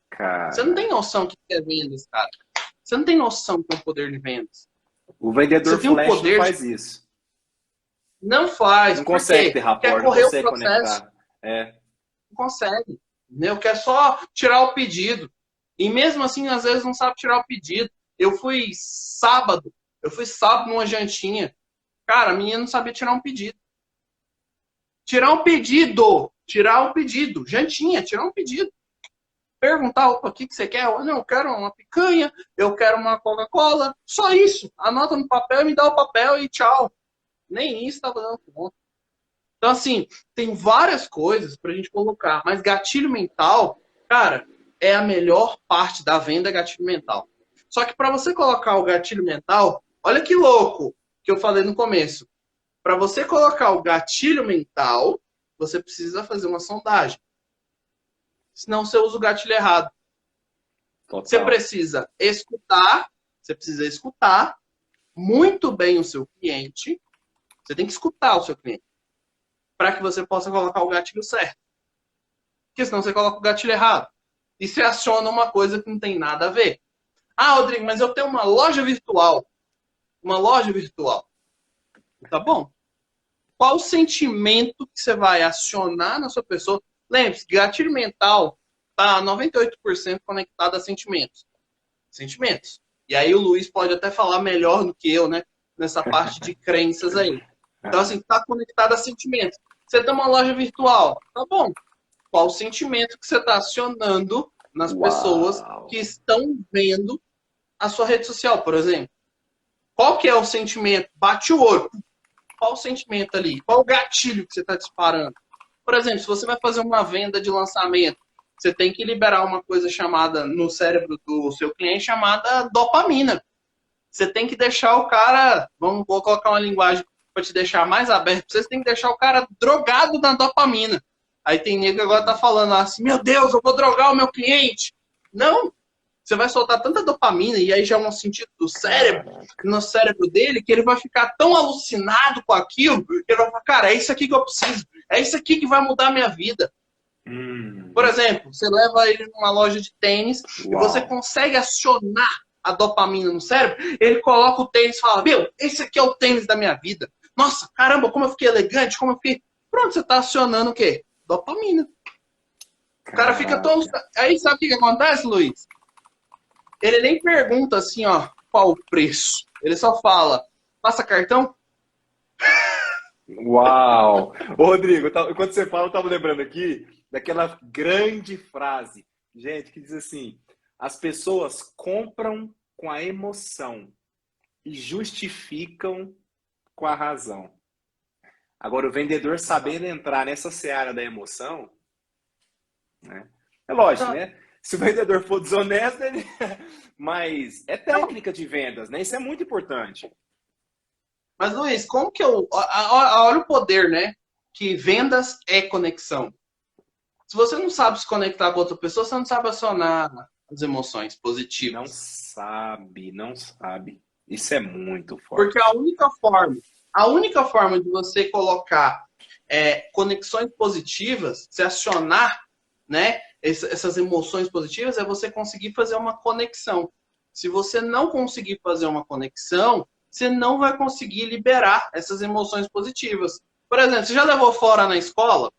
Você não tem cara. noção do que é vendas, cara. Você não tem noção do que é o poder de vendas. O Você vendedor tem o flash não poder de... faz isso. Não faz. Não Por consegue quê? ter Quer rapport, não correr o consegue processo. conectar. É. Não consegue. Entendeu? Quer só tirar o pedido. E mesmo assim, às vezes, não sabe tirar o pedido. Eu fui sábado numa jantinha. Cara, a menina não sabia tirar um pedido. Tirar um pedido! Tirar um pedido. Jantinha, tirar um pedido. Perguntar, opa, o que você quer? Não, eu quero uma picanha, eu quero uma Coca-Cola. Só isso. Anota no papel, me dá o papel e tchau. Nem isso estava dando conta. Então, assim, tem várias coisas pra gente colocar, mas gatilho mental, cara, é a melhor parte da venda, gatilho mental. Só que para você colocar o gatilho mental, olha que louco que eu falei no começo. Para você colocar o gatilho mental, você precisa fazer uma sondagem. Senão você usa o gatilho errado. Você Total. precisa escutar, você precisa escutar muito bem o seu cliente. Você tem que escutar o seu cliente para que você possa colocar o gatilho certo. Porque senão você coloca o gatilho errado. E você aciona uma coisa que não tem nada a ver. Ah, Rodrigo, mas eu tenho uma loja virtual. Uma loja virtual. Tá bom. Qual o sentimento que você vai acionar na sua pessoa? Lembre-se, gatilho mental está 98% conectado a sentimentos. Sentimentos. E aí o Luiz pode até falar melhor do que eu, né? Nessa parte de crenças aí. Então, assim, está conectado a sentimentos. Você tem uma loja virtual. Tá bom. Qual o sentimento que você está acionando nas pessoas Uau. que estão vendo a sua rede social, por exemplo? Qual que é o sentimento? Bate o olho. Qual o sentimento ali? Qual o gatilho que você está disparando? Por exemplo, se você vai fazer uma venda de lançamento, você tem que liberar uma coisa chamada no cérebro do seu cliente chamada dopamina. Você tem que deixar o cara, vou colocar uma linguagem para te deixar mais aberto, você tem que deixar o cara drogado na dopamina. Aí tem nego que agora tá falando assim, meu Deus, eu vou drogar o meu cliente. Não, você vai soltar tanta dopamina, e aí já é um sentido do cérebro, Caraca. no cérebro dele, que ele vai ficar tão alucinado com aquilo, que ele vai falar, cara, é isso aqui que eu preciso, é isso aqui que vai mudar a minha vida. Por Hum. exemplo, você leva ele numa loja de tênis e você Uau. consegue acionar a dopamina no cérebro, ele coloca o tênis e fala, meu, esse aqui é o tênis da minha vida. Nossa, caramba, como eu fiquei elegante, como eu fiquei... Pronto, você está acionando o quê? Dopamina. O cara fica tão... Caraca. Aí sabe o que acontece, Luiz? Ele nem pergunta assim, ó, qual o preço. Ele só fala, passa cartão? Uau! Ô, Rodrigo, enquanto você fala, eu estava lembrando aqui daquela grande frase, gente, que diz assim: as pessoas compram com a emoção e justificam com a razão. Agora, o vendedor Exato. sabendo entrar nessa seara da emoção, né? É lógico, Exato. né? Se o vendedor for desonesto, ele... mas é Não, técnica de vendas, né? Isso é muito importante. mas Luiz, como que eu... Olha o poder, né? Que vendas é conexão. Se você não sabe se conectar com outra pessoa, você não sabe acionar as emoções Não positivas. sabe, não sabe. Isso é muito Porque forte. a única forma de você colocar conexões positivas, se acionar, né, essas emoções positivas, é você conseguir fazer uma conexão. Se você não conseguir fazer uma conexão, você não vai conseguir liberar essas emoções positivas. Por exemplo, você já levou fora na escola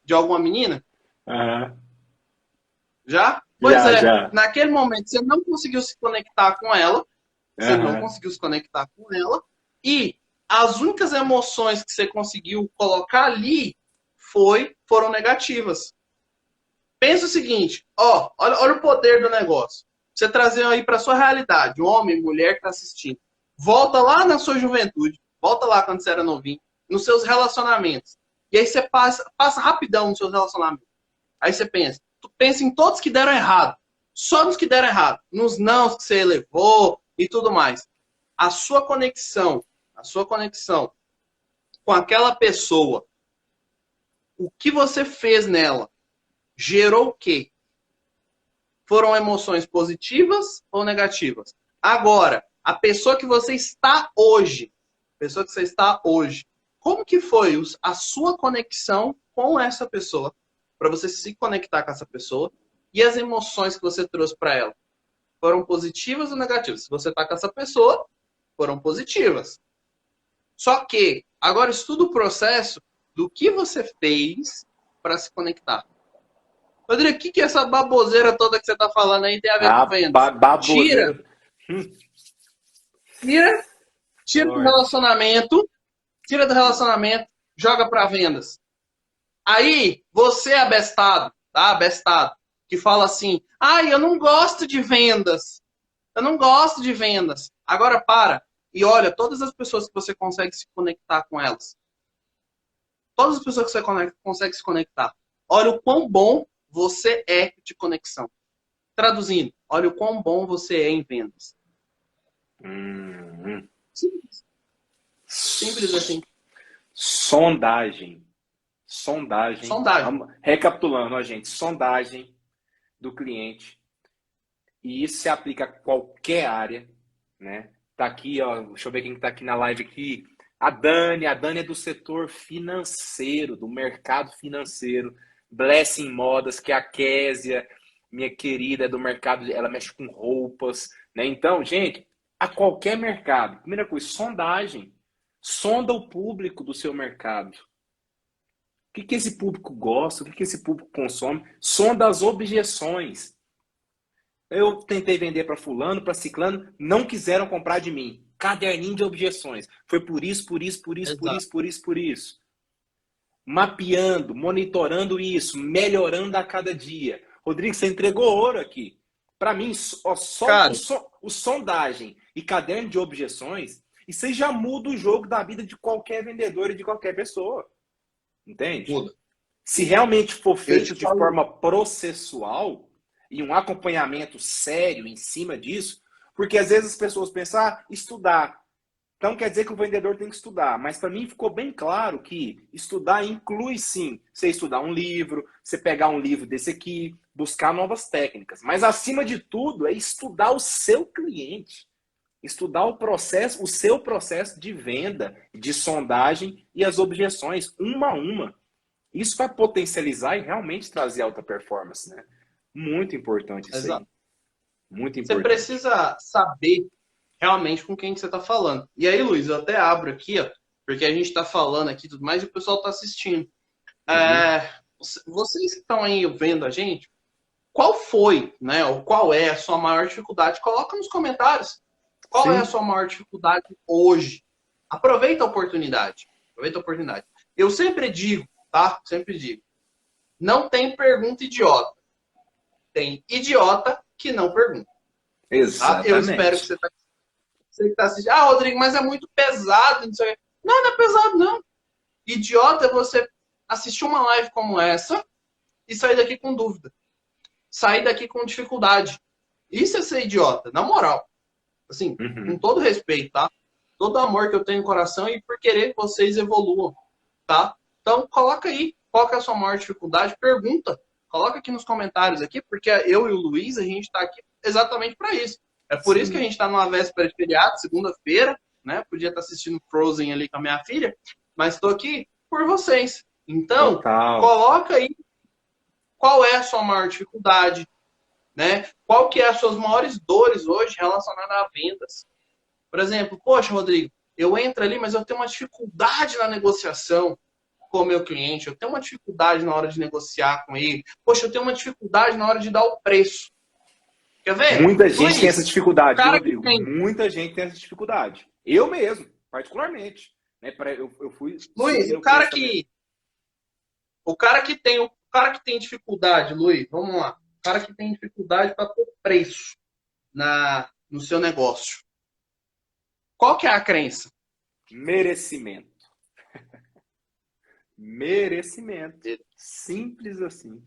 de alguma menina? Aham. Já? Pois Já, é, já. naquele momento você não conseguiu se conectar com ela, você não Aham. conseguiu se conectar com ela, e as únicas emoções que você conseguiu colocar ali foram negativas. Pensa o seguinte, ó, olha o poder do negócio. Você trazer aí para sua realidade, homem, mulher que está assistindo. Volta lá na sua juventude, volta lá quando você era novinho, nos seus relacionamentos. E aí você passa rapidão nos seus relacionamentos. Aí você pensa, tu pensa em todos que deram errado. Só nos que deram errado. Nos nãos que você elevou e tudo mais. A sua conexão com aquela pessoa, o que você fez nela, gerou o quê? Foram emoções positivas ou negativas? Agora, a pessoa que você está hoje, como que foi a sua conexão com essa pessoa? Para você se conectar com essa pessoa e as emoções que você trouxe para ela. Foram positivas ou negativas? Se você está com essa pessoa, foram positivas. Só que, agora estuda o processo do que você fez para se conectar. Rodrigo, o que é essa baboseira toda que você está falando aí tem a ver com Ah, vendas? Tira, baboseira. tira, tira do Forte. relacionamento, joga para vendas. Aí, você é abestado, tá? Abestado, que fala assim, eu não gosto de vendas. Eu não gosto de vendas. Agora para e olha todas as pessoas que você consegue se conectar com elas. Todas as pessoas que você consegue se conectar. Olha o quão bom você é de conexão. Traduzindo, olha o quão bom você é em vendas. Hum. Simples. Simples assim. Sondagem. Sondagem. Sondagem. Recapitulando, ó, gente. Sondagem do cliente. E isso se aplica a qualquer área, né? Tá aqui, ó. Deixa eu ver quem tá aqui na live aqui. A Dani é do setor financeiro, do mercado financeiro. Blessing Modas, que é a Késia, minha querida, é do mercado, ela mexe com roupas, né? Então, gente, a qualquer mercado. Primeira coisa, sondagem. Sonda o público do seu mercado. O que esse público gosta? O que esse público consome? Sonda as objeções. Eu tentei vender para fulano, para ciclano, não quiseram comprar de mim. Caderninho de objeções. Foi por isso, por isso, por isso, por Exato. isso, por isso, por isso. Mapeando, monitorando isso, melhorando a cada dia. Rodrigo, você entregou ouro aqui. Para mim, Cara, o sondagem e caderno de objeções, isso aí já muda o jogo da vida de qualquer vendedor e de qualquer pessoa. Entende? muda. Se realmente for Eu te feito de falo, forma processual e um acompanhamento sério em cima disso, porque às vezes as pessoas pensam, estudar. Então quer dizer que o vendedor tem que estudar. Mas para mim ficou bem claro que estudar inclui sim você estudar um livro, você pegar um livro desse aqui, buscar novas técnicas. Mas acima de tudo é estudar o seu cliente. Estudar o processo, o seu processo de venda, de sondagem e as objeções, uma a uma. Isso vai potencializar e realmente trazer alta performance, né? Muito importante isso aí. exato. Muito Você importante. precisa saber realmente com quem que você está falando. E aí, Luiz, eu até abro aqui, ó, porque a gente está falando aqui e tudo mais e o pessoal está assistindo. Uhum. Vocês que estão aí vendo a gente, qual foi, né, ou qual é a sua maior dificuldade? Coloca nos comentários. Qual é a Sim. sua maior dificuldade hoje? Aproveita a oportunidade. Aproveita a oportunidade. Eu sempre digo, tá? Sempre digo. Não tem pergunta idiota. Tem idiota que não pergunta. Tá? Eu espero que Exatamente. você que tá assistindo. Rodrigo, mas é muito pesado. Não, sei. Não é pesado, não. Idiota é você assistir uma live como essa e sair daqui com dúvida. Sair daqui com dificuldade. Isso é ser idiota, na moral. Assim, com Uhum. todo respeito, tá? Todo amor que eu tenho no coração e por querer que vocês evoluam, tá? Então, coloca aí qual que é a sua maior dificuldade, pergunta. Coloca aqui nos comentários aqui, porque eu e o Luiz, a gente está aqui exatamente para isso. É por isso que a Sim. gente está numa véspera de feriado, segunda-feira, né? Podia estar assistindo Frozen ali com a minha filha, mas estou aqui por vocês. Então, Total. coloca aí qual é a sua maior dificuldade, né? Qual que é as suas maiores dores hoje relacionadas a vendas? Por exemplo, poxa, Rodrigo, eu entro ali, mas eu tenho uma dificuldade na negociação com o meu cliente, eu tenho uma dificuldade na hora de negociar com ele, poxa, eu tenho uma dificuldade na hora de dar o preço. Quer ver? Muita gente tem essa Luiz, o dificuldade, viu, cara que Rodrigo? tem. Muita gente tem essa dificuldade. Eu mesmo, particularmente. Né? Eu fui Luiz, seguindo o preço também. o cara que tem dificuldade, Luiz, vamos lá. O cara que tem dificuldade para pôr preço no seu negócio. Qual que é a crença? Merecimento. merecimento. Simples assim,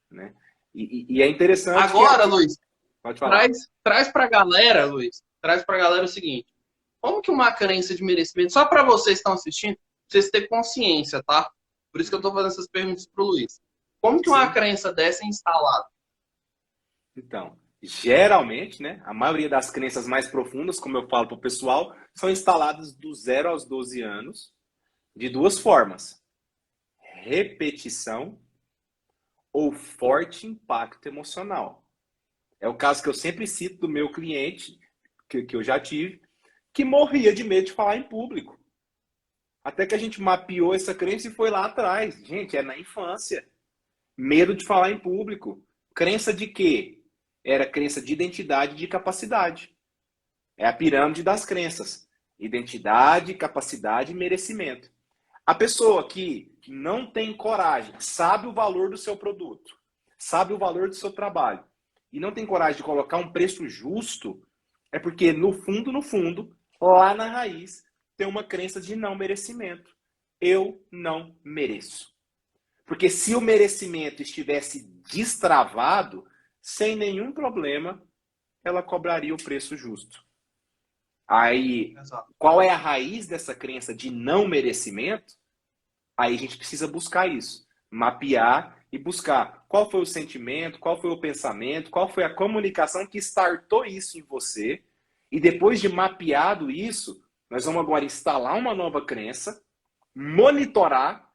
né? E é interessante Agora, Luiz, Pode falar. traz pra galera, Luiz, traz pra galera o seguinte. Como que uma crença de merecimento, só para vocês que estão assistindo, vocês terem consciência, tá? Por isso que eu estou fazendo essas perguntas pro Luiz. Como que uma Sim. crença dessa é instalada? Então, geralmente, né, a maioria das crenças mais profundas, como eu falo para o pessoal, são instaladas do 0 aos 12 anos de duas formas: repetição ou forte impacto emocional. É o caso que eu sempre cito do meu cliente, que eu já tive, que morria de medo de falar em público. Até que a gente mapeou essa crença e foi lá atrás. Gente, é na infância. Medo de falar em público. Crença de quê? Era crença de identidade e de capacidade. É a pirâmide das crenças. Identidade, capacidade e merecimento. A pessoa que não tem coragem, sabe o valor do seu produto, sabe o valor do seu trabalho, e não tem coragem de colocar um preço justo, é porque no fundo, lá na raiz, tem uma crença de não merecimento. Eu não mereço. Porque se o merecimento estivesse destravado, sem nenhum problema, ela cobraria o preço justo. Aí, qual é a raiz dessa crença de não merecimento? Aí a gente precisa buscar isso, mapear e buscar qual foi o sentimento, qual foi o pensamento, qual foi a comunicação que startou isso em você. E depois de mapeado isso, nós vamos agora instalar uma nova crença, monitorar,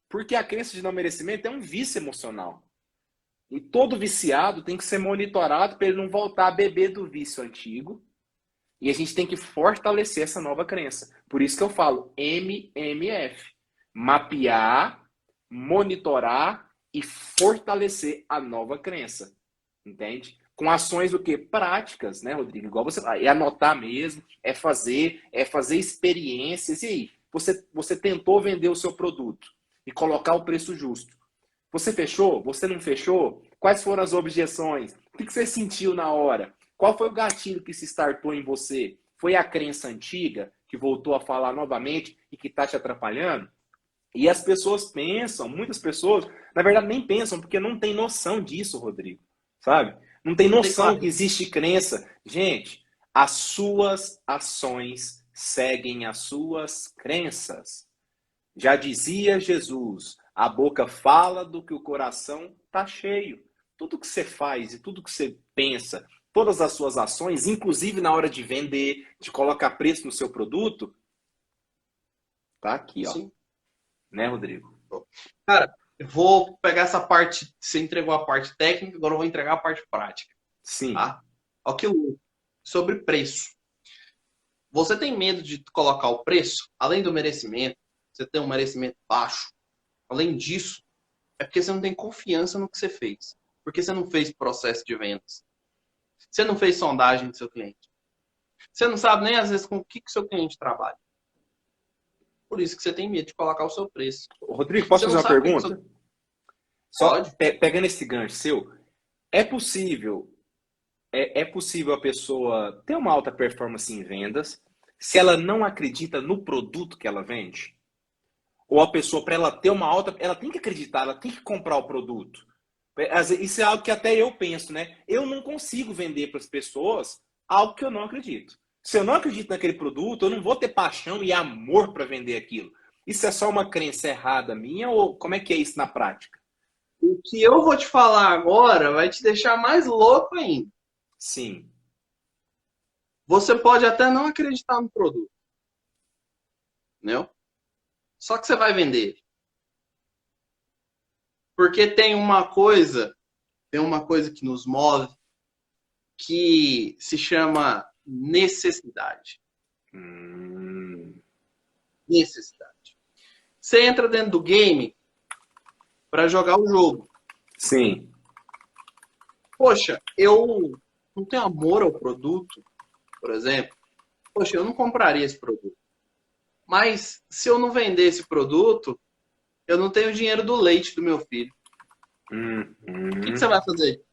porque a crença de não merecimento é um vício emocional. E todo viciado tem que ser monitorado para ele não voltar a beber do vício antigo. E a gente tem que fortalecer essa nova crença. Por isso que eu falo MMF. Mapear, monitorar e fortalecer a nova crença. Entende? Com ações do que? Práticas, né, Rodrigo? Igual você fala, é anotar mesmo, é fazer experiências. E aí? Você tentou vender o seu produto e colocar o preço justo. Você fechou? Você não fechou? Quais foram as objeções? O que você sentiu na hora? Qual foi o gatilho que se startou em você? Foi a crença antiga que voltou a falar novamente e que está te atrapalhando? E as pessoas pensam, muitas pessoas, na verdade nem pensam, porque não tem noção disso, Rodrigo. Sabe? Não tem noção que existe crença. Gente, as suas ações seguem as suas crenças. Já dizia Jesus, a boca fala do que o coração está cheio. Tudo que você faz e tudo que você pensa, todas as suas ações, inclusive na hora de vender, de colocar preço no seu produto, tá aqui, ó. Sim. Né, Rodrigo? Cara, eu vou pegar essa parte, você entregou a parte técnica, agora eu vou entregar a parte prática. Sim. Tá? Aqui sobre preço. Você tem medo de colocar o preço, além do merecimento, você tem um merecimento baixo. Além disso, é porque você não tem confiança no que você fez. Porque você não fez processo de vendas. Você não fez sondagem do seu cliente. Você não sabe nem às vezes com o que o seu cliente trabalha. Por isso que você tem medo de colocar o seu preço. Rodrigo, posso fazer uma pergunta? Pode. Só pegando esse gancho seu, é possível a pessoa ter uma alta performance em vendas se ela não acredita no produto que ela vende? Ou a pessoa, para ela ter uma alta, ela tem que acreditar, ela tem que comprar o produto. Isso é algo que até eu penso, né? Eu não consigo vender para as pessoas algo que eu não acredito. Se eu não acredito naquele produto, eu não vou ter paixão e amor para vender aquilo. Isso é só uma crença errada minha ou como é que é isso na prática? O que eu vou te falar agora vai te deixar mais louco ainda. Sim. Você pode até não acreditar no produto. Entendeu? Só que você vai vender. Porque tem uma coisa que nos move que se chama necessidade. Necessidade. Você entra dentro do game para jogar o jogo. Sim. Poxa, eu não tenho amor ao produto, por exemplo. Poxa, eu não compraria esse produto. Mas se eu não vender esse produto, eu não tenho dinheiro do leite do meu filho. O que você vai fazer?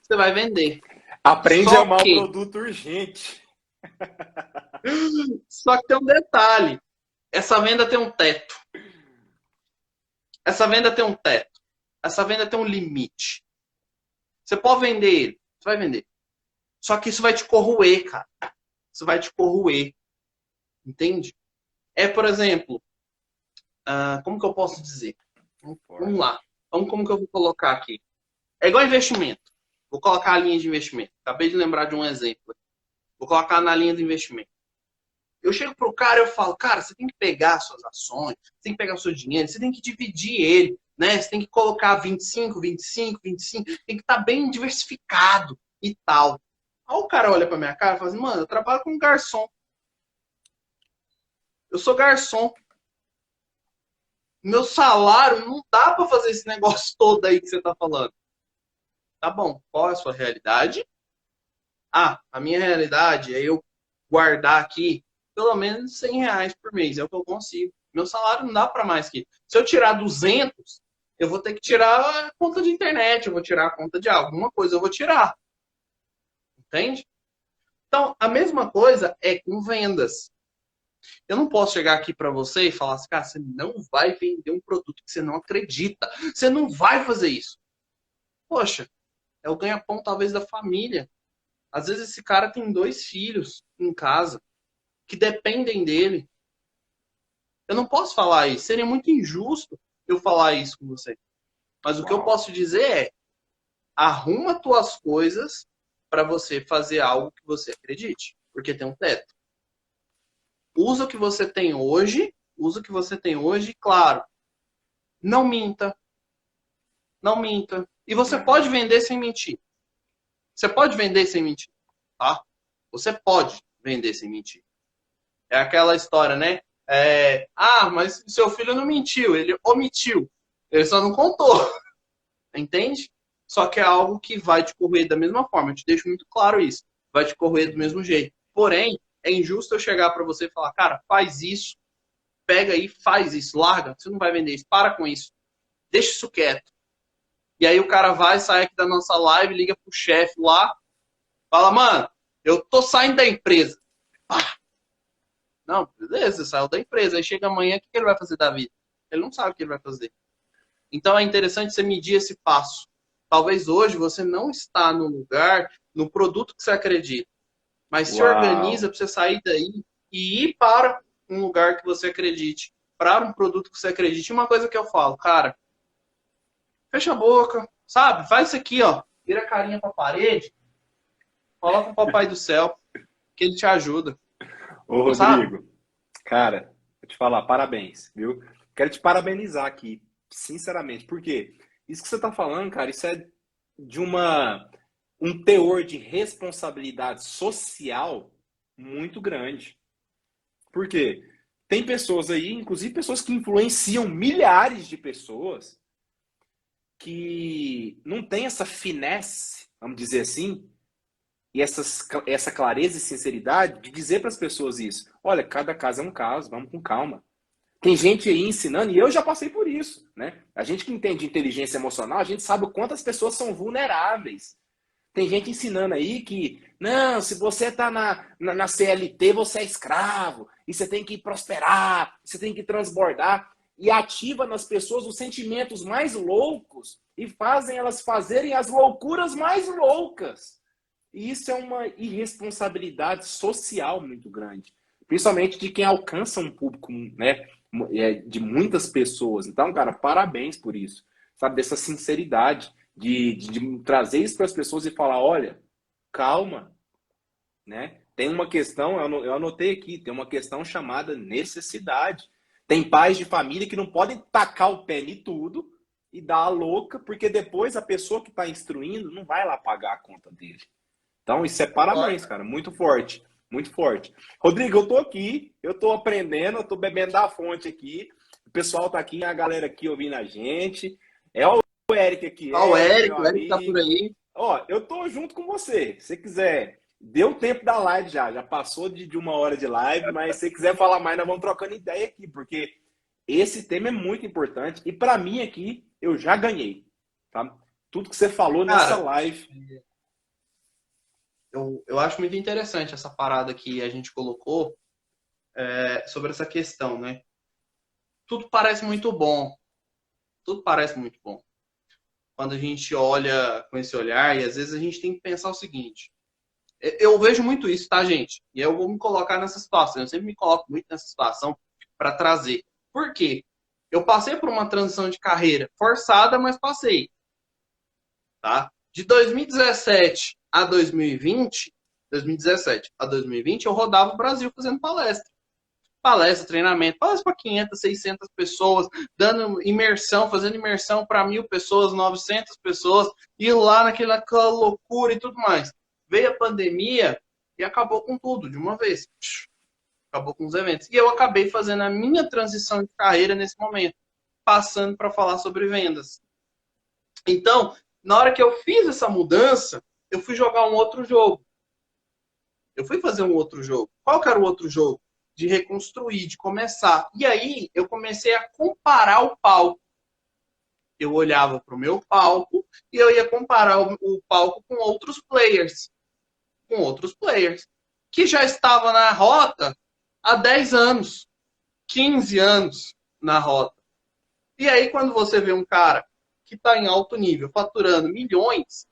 Você vai vender. Aprende a amar o produto urgente. Só que tem um detalhe. Essa venda tem um teto. Essa venda tem um teto. Essa venda tem um limite. Você pode vender ele. Você vai vender. Só que isso vai te corroer, cara. Isso vai te corroer. Entende? É, por exemplo, como que eu posso dizer? Vamos lá. Como que eu vou colocar aqui? É igual investimento. Vou colocar a linha de investimento. Acabei de lembrar de um exemplo. Vou colocar na linha de investimento. Eu chego pro cara e eu falo, cara, você tem que pegar suas ações, você tem que pegar o seu dinheiro, você tem que dividir ele, né? Você tem que colocar 25, 25, 25, tem que estar bem diversificado e tal. Aí o cara olha pra minha cara e fala assim, mano, eu trabalho como garçom. Eu sou garçom. Meu salário não dá pra fazer esse negócio todo aí que você tá falando. Tá bom, qual é a sua realidade? Ah, a minha realidade é eu guardar aqui pelo menos R$ 100 por mês. É o que eu consigo. Meu salário não dá para mais que. Se eu tirar 200, eu vou ter que tirar a conta de internet, eu vou tirar a conta de alguma coisa, eu vou tirar. Entende? Então, a mesma coisa é com vendas. Eu não posso chegar aqui para você e falar assim, cara, você não vai vender um produto que você não acredita. Você não vai fazer isso. Poxa, é o ganha-pão talvez da família. Às vezes esse cara tem 2 filhos em casa que dependem dele. Eu não posso falar isso. Seria muito injusto eu falar isso com você. Mas o que eu posso dizer é: arruma tuas coisas para você fazer algo que você acredite, porque tem um teto. Usa o que você tem hoje, claro. Não minta. Não minta. E você pode vender sem mentir. Você pode vender sem mentir, tá? Você pode vender sem mentir. É aquela história, né? Mas seu filho não mentiu, ele omitiu. Ele só não contou. Entende? Só que é algo que vai te corroer da mesma forma. Eu te deixo muito claro isso. Vai te corroer do mesmo jeito. Porém, é injusto eu chegar para você e falar, cara, faz isso, pega aí, faz isso, larga. Você não vai vender isso, para com isso. Deixa isso quieto. E aí o cara vai, sai aqui da nossa live, liga pro chefe lá, fala, mano, eu tô saindo da empresa. Pá. Não, beleza, você saiu da empresa. Aí chega amanhã, o que ele vai fazer da vida? Ele não sabe o que ele vai fazer. Então é interessante você medir esse passo. Talvez hoje você não está no lugar, no produto que você acredita. Mas se organiza Uau! para você sair daí e ir para um lugar que você acredite. Para um produto que você acredite. E uma coisa que eu falo, cara, fecha a boca, sabe? Faz isso aqui, ó. Vira a carinha para a parede. Coloca o papai do céu, que ele te ajuda. Ô, Sabe? Rodrigo, cara, vou te falar, parabéns, viu? Quero te parabenizar aqui, sinceramente, porque isso que você está falando, cara, isso é de um teor de responsabilidade social muito grande. Por quê? Tem pessoas aí, inclusive pessoas que influenciam milhares de pessoas, que não tem essa finesse, vamos dizer assim, e essa clareza e sinceridade de dizer para as pessoas isso. Olha, cada caso é um caso, vamos com calma. Tem gente aí ensinando, e eu já passei por isso, né? A gente que entende inteligência emocional, a gente sabe o quanto as pessoas são vulneráveis. Tem gente ensinando aí que, não, se você está na CLT, você é escravo, e você tem que prosperar, você tem que transbordar, e ativa nas pessoas os sentimentos mais loucos e fazem elas fazerem as loucuras mais loucas. E isso é uma irresponsabilidade social muito grande, principalmente de quem alcança um público, né, de muitas pessoas. Então, cara, parabéns por isso, sabe, dessa sinceridade de trazer isso para as pessoas e falar, olha, calma, né? Tem uma questão, eu anotei aqui, tem uma questão chamada necessidade. Tem pais de família que não podem tacar o pé em tudo e dar a louca, porque depois a pessoa que está instruindo não vai lá pagar a conta dele. Então, isso é parabéns, cara. Muito forte. Muito forte. Rodrigo, eu tô aqui, eu tô aprendendo, eu tô bebendo da fonte aqui. O pessoal tá aqui, a galera aqui ouvindo a gente. É o Eric aqui, Ó, meu O Eric tá por amigo. aí. Ó, eu tô junto com você. Se você quiser, deu tempo da live já passou de 1 hora de live, mas se você quiser falar mais, nós vamos trocando ideia aqui, porque esse tema é muito importante e para mim aqui eu já ganhei, tá? Tudo que você falou nessa Cara, live. eu acho muito interessante essa parada que a gente colocou sobre essa questão, né? Tudo parece muito bom. Tudo parece muito bom. Quando a gente olha com esse olhar, e às vezes a gente tem que pensar o seguinte. Eu vejo muito isso, tá, gente? E eu vou me colocar nessa situação. Eu sempre me coloco muito nessa situação para trazer. Por quê? Eu passei por uma transição de carreira forçada, mas passei, tá? De 2017 a 2020, 2017 a 2020, eu rodava o Brasil fazendo palestra. Palestra, treinamento, palestra para 500, 600 pessoas, dando imersão, fazendo imersão para 1.000 pessoas, 900 pessoas, e lá naquela loucura e tudo mais. Veio a pandemia e acabou com tudo de uma vez. Acabou com os eventos. E eu acabei fazendo a minha transição de carreira nesse momento, passando para falar sobre vendas. Então, na hora que eu fiz essa mudança, eu fui jogar um outro jogo. Eu fui fazer um outro jogo. Qual que era o outro jogo? De reconstruir, de começar. E aí, eu comecei a comparar o palco. Eu olhava para o meu palco e eu ia comparar o palco com outros players. Com outros players. Que já estavam na rota há 10 anos. 15 anos na rota. E aí, quando você vê um cara que está em alto nível, faturando milhões,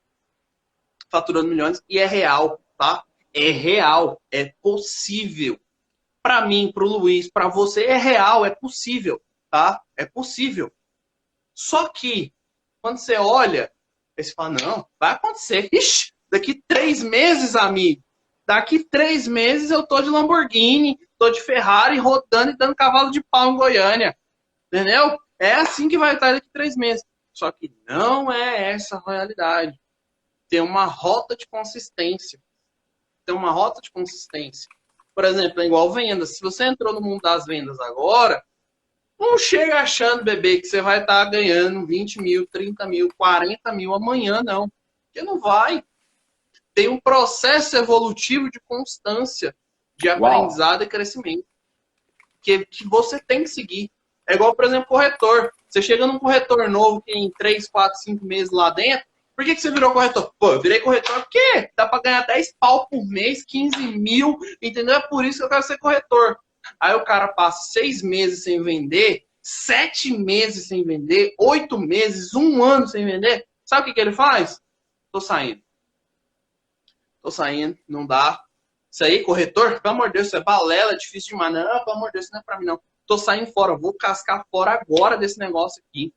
e é real, tá? É real, é possível. Para mim, para o Luiz, para você, é real, é possível, tá? É possível. Só que, quando você olha, você fala, não, vai acontecer. Ixi, daqui 3 meses, amigo, daqui 3 meses eu tô de Lamborghini, tô de Ferrari, rodando e dando cavalo de pau em Goiânia. Entendeu? É assim que vai estar daqui 3 meses. Só que não é essa a realidade. Tem uma rota de consistência. Tem uma rota de consistência. Por exemplo, é igual vendas. Se você entrou no mundo das vendas agora, não chega achando, bebê, que você vai estar ganhando 20 mil, 30 mil, 40 mil amanhã, não. Porque não vai. Tem um processo evolutivo de constância, de Uau! aprendizado e crescimento. Que você tem que seguir. É igual, por exemplo, corretor. Você chega num corretor novo que tem 3, 4, 5 meses lá dentro. Por que você virou corretor? Pô, eu virei corretor porque dá para ganhar 10 pau por mês, 15 mil, entendeu? É por isso que eu quero ser corretor. Aí o cara passa 6 meses sem vender, 7 meses sem vender, 8 meses, 1 ano sem vender. Sabe o que ele faz? Tô saindo. Tô saindo, não dá. Isso aí, corretor, pelo amor de Deus, isso é balela, é difícil demais. Não, pelo amor de Deus, isso não é pra mim, não. Tô saindo fora, vou cascar fora agora desse negócio aqui.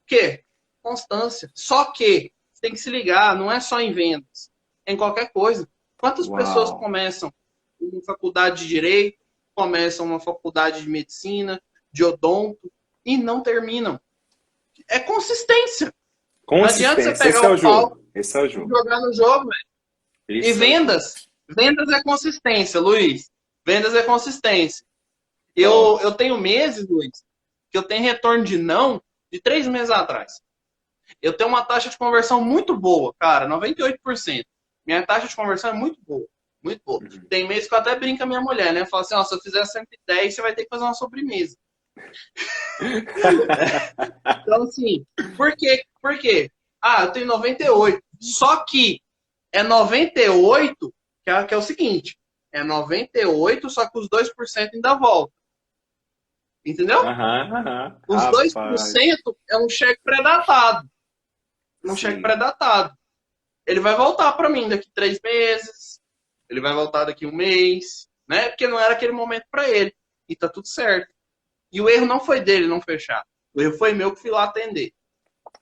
O quê? Constância. Só que você tem que se ligar, não é só em vendas, é em qualquer coisa. Quantas pessoas Uau! começam uma faculdade de direito, começam uma faculdade de medicina, de odonto e não terminam? É consistência. Não adianta você Consistência, pegar esse é o o pau jogo. Esse é o e jogo. jogar no jogo, velho. E Esse é o jogo. vendas é consistência, Luiz. Vendas é consistência. Top. Eu tenho meses, Luiz, que eu tenho retorno de não de 3 meses atrás. Eu tenho uma taxa de conversão muito boa, cara, 98%. Minha taxa de conversão é muito boa, muito boa. Uhum. Tem mês que eu até brinco com a minha mulher, né? Fala assim, ó, se eu fizer 110, você vai ter que fazer uma sobremesa. Então, assim, por quê? Por quê? Ah, eu tenho 98. Só que é 98, que é o seguinte, é 98, só que os 2% ainda volta. Entendeu? Aham, aham. Os Rapaz, 2% é um cheque pré-datado. Um cheque sim. pré-datado. Ele vai voltar para mim daqui 3 meses. Ele vai voltar daqui 1 mês. Né? Porque não era aquele momento para ele. E tá tudo certo. E o erro não foi dele não fechar. O erro foi meu que fui lá atender.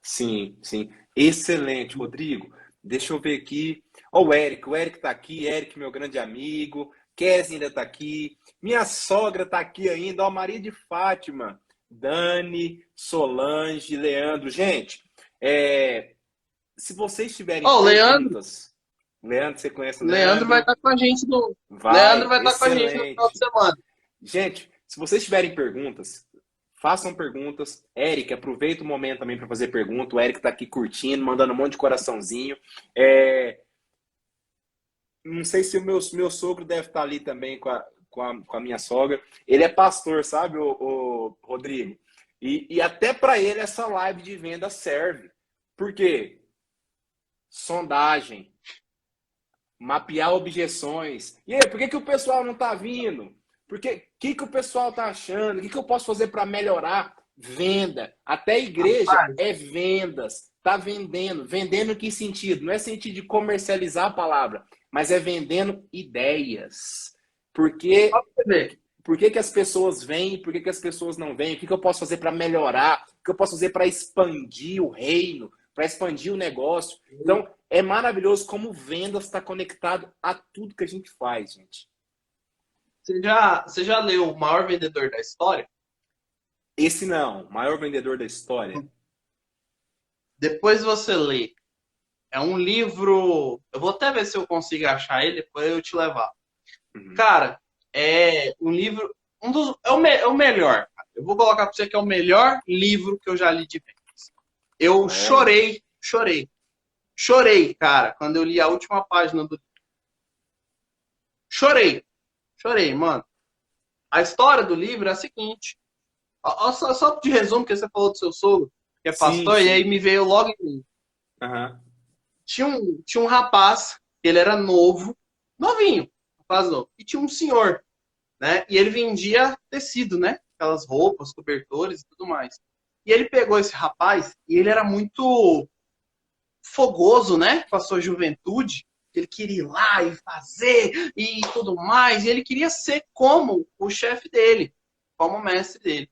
Sim, sim. Excelente, Rodrigo. Deixa eu ver aqui. Ó, o Eric tá aqui, Eric, meu grande amigo. Kézia ainda tá aqui. Minha sogra tá aqui ainda, ó, Maria de Fátima, Dani, Solange, Leandro. Gente, se vocês tiverem Ó, o Leandro, perguntas, Leandro, você conhece o Leandro vai Leandro? estar com a gente no. Leandro Vai, vai estar com a gente no final de excelente. semana. Gente, se vocês tiverem perguntas, façam perguntas. Eric, aproveita o momento também para fazer pergunta. O Eric está aqui curtindo, mandando um monte de coraçãozinho. É, não sei se o meu sogro deve estar ali também com a minha sogra. Ele é pastor, sabe, o Rodrigo? E até para ele essa live de venda serve. Por quê? Sondagem, mapear objeções. E aí, por que o pessoal não está vindo? Porque o que o pessoal está achando? O que eu posso fazer para melhorar? Venda. Até a igreja Rapaz, é vendas. Tá vendendo. Vendendo em que sentido? Não é sentido de comercializar a palavra, mas é vendendo ideias. só Porque pra você ver. por que que as pessoas vêm? Por que que as pessoas não vêm? O que que eu posso fazer para melhorar? O que eu posso fazer para expandir o reino? Para expandir o negócio? Então, é maravilhoso como vendas está conectado a tudo que a gente faz, gente. Você já leu O Maior Vendedor da História? Esse não, maior vendedor da história. Depois você lê. É um livro. Eu vou até ver se eu consigo achar ele, depois eu te levar. Uhum. Cara, é um livro. É o melhor. Eu vou colocar pra você que é o melhor livro que eu já li de vendas. Eu Olha, chorei, cara, quando eu li a última página do. Chorei, chorei, mano. A história do livro é a seguinte. Só de resumo, que você falou do seu sogro, que é sim, pastor, e aí sim. me veio logo em mim. Aham. Tinha um rapaz, ele era novo, novinho, rapaz novo, e tinha um senhor, né? E ele vendia tecido, né? Aquelas roupas, cobertores e tudo mais. E ele pegou esse rapaz e ele era muito fogoso, né? Com a sua juventude. Ele queria ir lá e fazer e tudo mais. E ele queria ser como o chefe dele, como o mestre dele.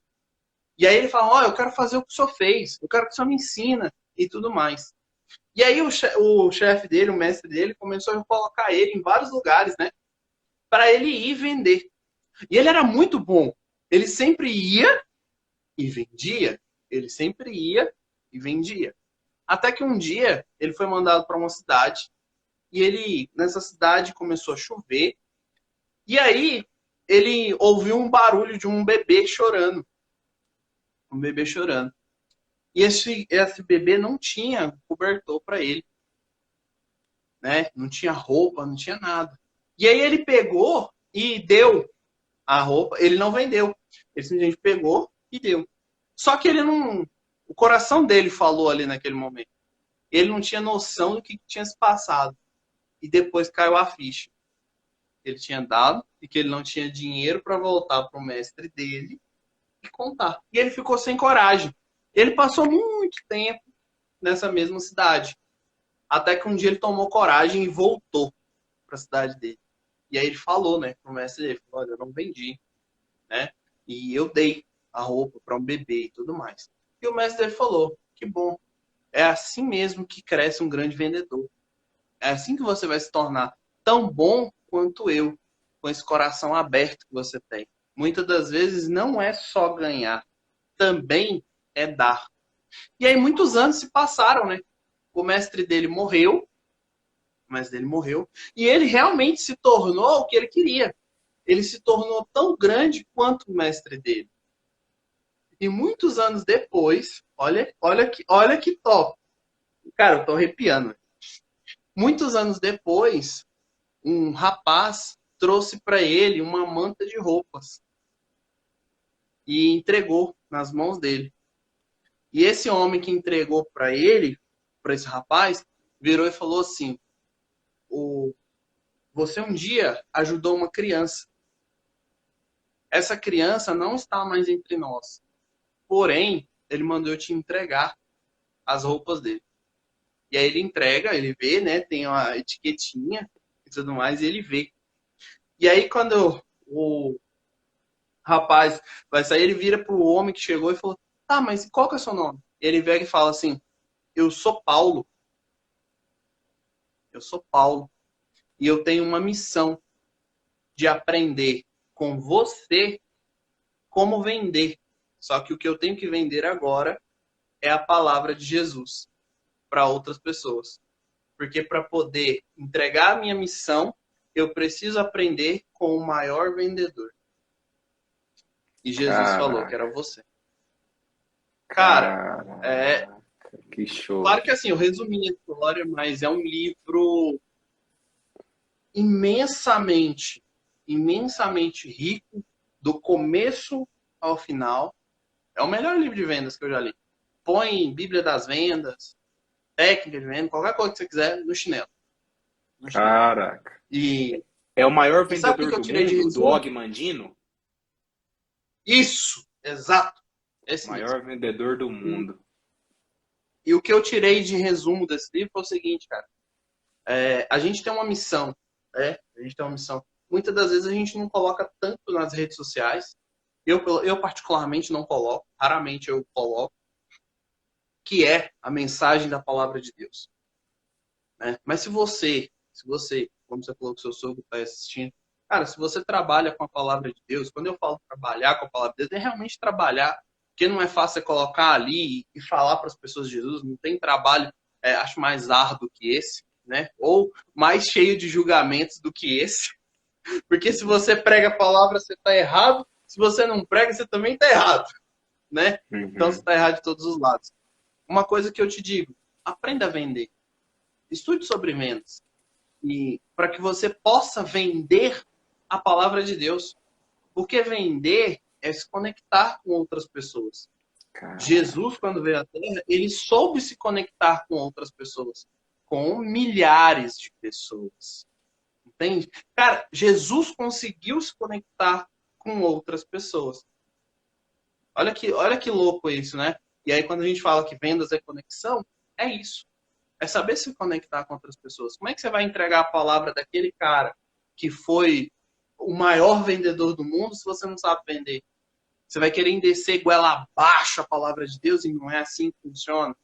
E aí ele fala: ó, eu quero fazer o que o senhor fez, eu quero que o senhor me ensina e tudo mais. E aí o chefe dele, o mestre dele, começou a colocar ele em vários lugares, né? Para ele ir vender. E ele era muito bom. Ele sempre ia e vendia. Ele sempre ia e vendia. Até que um dia ele foi mandado para uma cidade e ele nessa cidade começou a chover. E aí ele ouviu um barulho de um bebê chorando, um bebê chorando. E esse bebê não tinha cobertor para ele, né? Não tinha roupa, não tinha nada. E aí ele pegou e deu a roupa. Ele não vendeu. Ele simplesmente pegou e deu. Só que ele não. O coração dele falou ali naquele momento. Ele não tinha noção do que tinha se passado. E depois caiu a ficha. Ele tinha dado e que ele não tinha dinheiro para voltar para o mestre dele e contar. E ele ficou sem coragem. Ele passou muito tempo nessa mesma cidade. Até que um dia ele tomou coragem e voltou para a cidade dele. E aí ele falou, né, pro mestre dele, falou: olha, eu não vendi, né? E eu dei a roupa para um bebê e tudo mais. E o mestre dele falou: que bom, é assim mesmo que cresce um grande vendedor. É assim que você vai se tornar tão bom quanto eu, com esse coração aberto que você tem. Muitas das vezes não é só ganhar, também é dar. E aí muitos anos se passaram, né? O mestre dele morreu, e ele realmente se tornou o que ele queria. Ele se tornou tão grande quanto o mestre dele. E muitos anos depois, olha que top. Cara, eu tô arrepiando. Muitos anos depois, um rapaz trouxe para ele uma manta de roupas e entregou nas mãos dele. E esse homem que entregou para ele, para esse rapaz, virou e falou assim: você um dia ajudou uma criança. Essa criança não está mais entre nós. Porém, ele mandou eu te entregar as roupas dele. E aí ele entrega, ele vê, né? Tem uma etiquetinha e tudo mais, e ele vê. E aí quando o rapaz vai sair, ele vira pro homem que chegou e falou: tá, mas qual que é o seu nome? Ele vem e fala assim: eu sou Paulo. Eu sou Paulo. E eu tenho uma missão de aprender com você como vender. Só que o que eu tenho que vender agora é a palavra de Jesus para outras pessoas. Porque para poder entregar a minha missão, eu preciso aprender com o maior vendedor. E Jesus falou que Caraca, era você. Cara, é caraca, que show. claro que assim, eu resumi a história, mas é um livro imensamente, imensamente rico, do começo ao final. É o melhor livro de vendas que eu já li. Põe Bíblia das Vendas, técnica de venda, qualquer coisa que você quiser, no chinelo. No chinelo. Caraca. E, É o maior e sabe o vendedor que eu do tirei de mundo, do resumo? Og Mandino? Isso, exato. Esse mesmo. Maior vendedor do mundo. E o que eu tirei de resumo desse livro foi o seguinte, cara. A gente tem uma missão, né? A gente tem uma missão. Muitas das vezes a gente não coloca tanto nas redes sociais. Eu particularmente não coloco, raramente eu coloco, que é a mensagem da palavra de Deus, né? Mas se você, como você falou que seu sogro está assistindo, cara, se você trabalha com a palavra de Deus, quando eu falo trabalhar com a palavra de Deus, é realmente trabalhar, porque não é fácil você colocar ali e falar para as pessoas de Jesus, não tem trabalho, acho mais árduo que esse, né? Ou mais cheio de julgamentos do que esse, porque se você prega a palavra, você está errado, se você não prega, você também está errado, né? Então você Uhum. está errado de todos os lados. Uma coisa que eu te digo, aprenda a vender. Estude sobre vendas. E para que você possa vender a palavra de Deus. Porque vender é se conectar com outras pessoas. Caraca. Jesus, quando veio à Terra, ele soube se conectar com outras pessoas. Com milhares de pessoas. Entende? Cara, Jesus conseguiu se conectar com outras pessoas. Olha que louco isso, né? E aí, quando a gente fala que vendas é conexão, é isso. É saber se conectar com outras pessoas. Como é que você vai entregar a palavra daquele cara que foi o maior vendedor do mundo se você não sabe vender? Você vai querer descer goela abaixo a palavra de Deus e não é assim que funciona.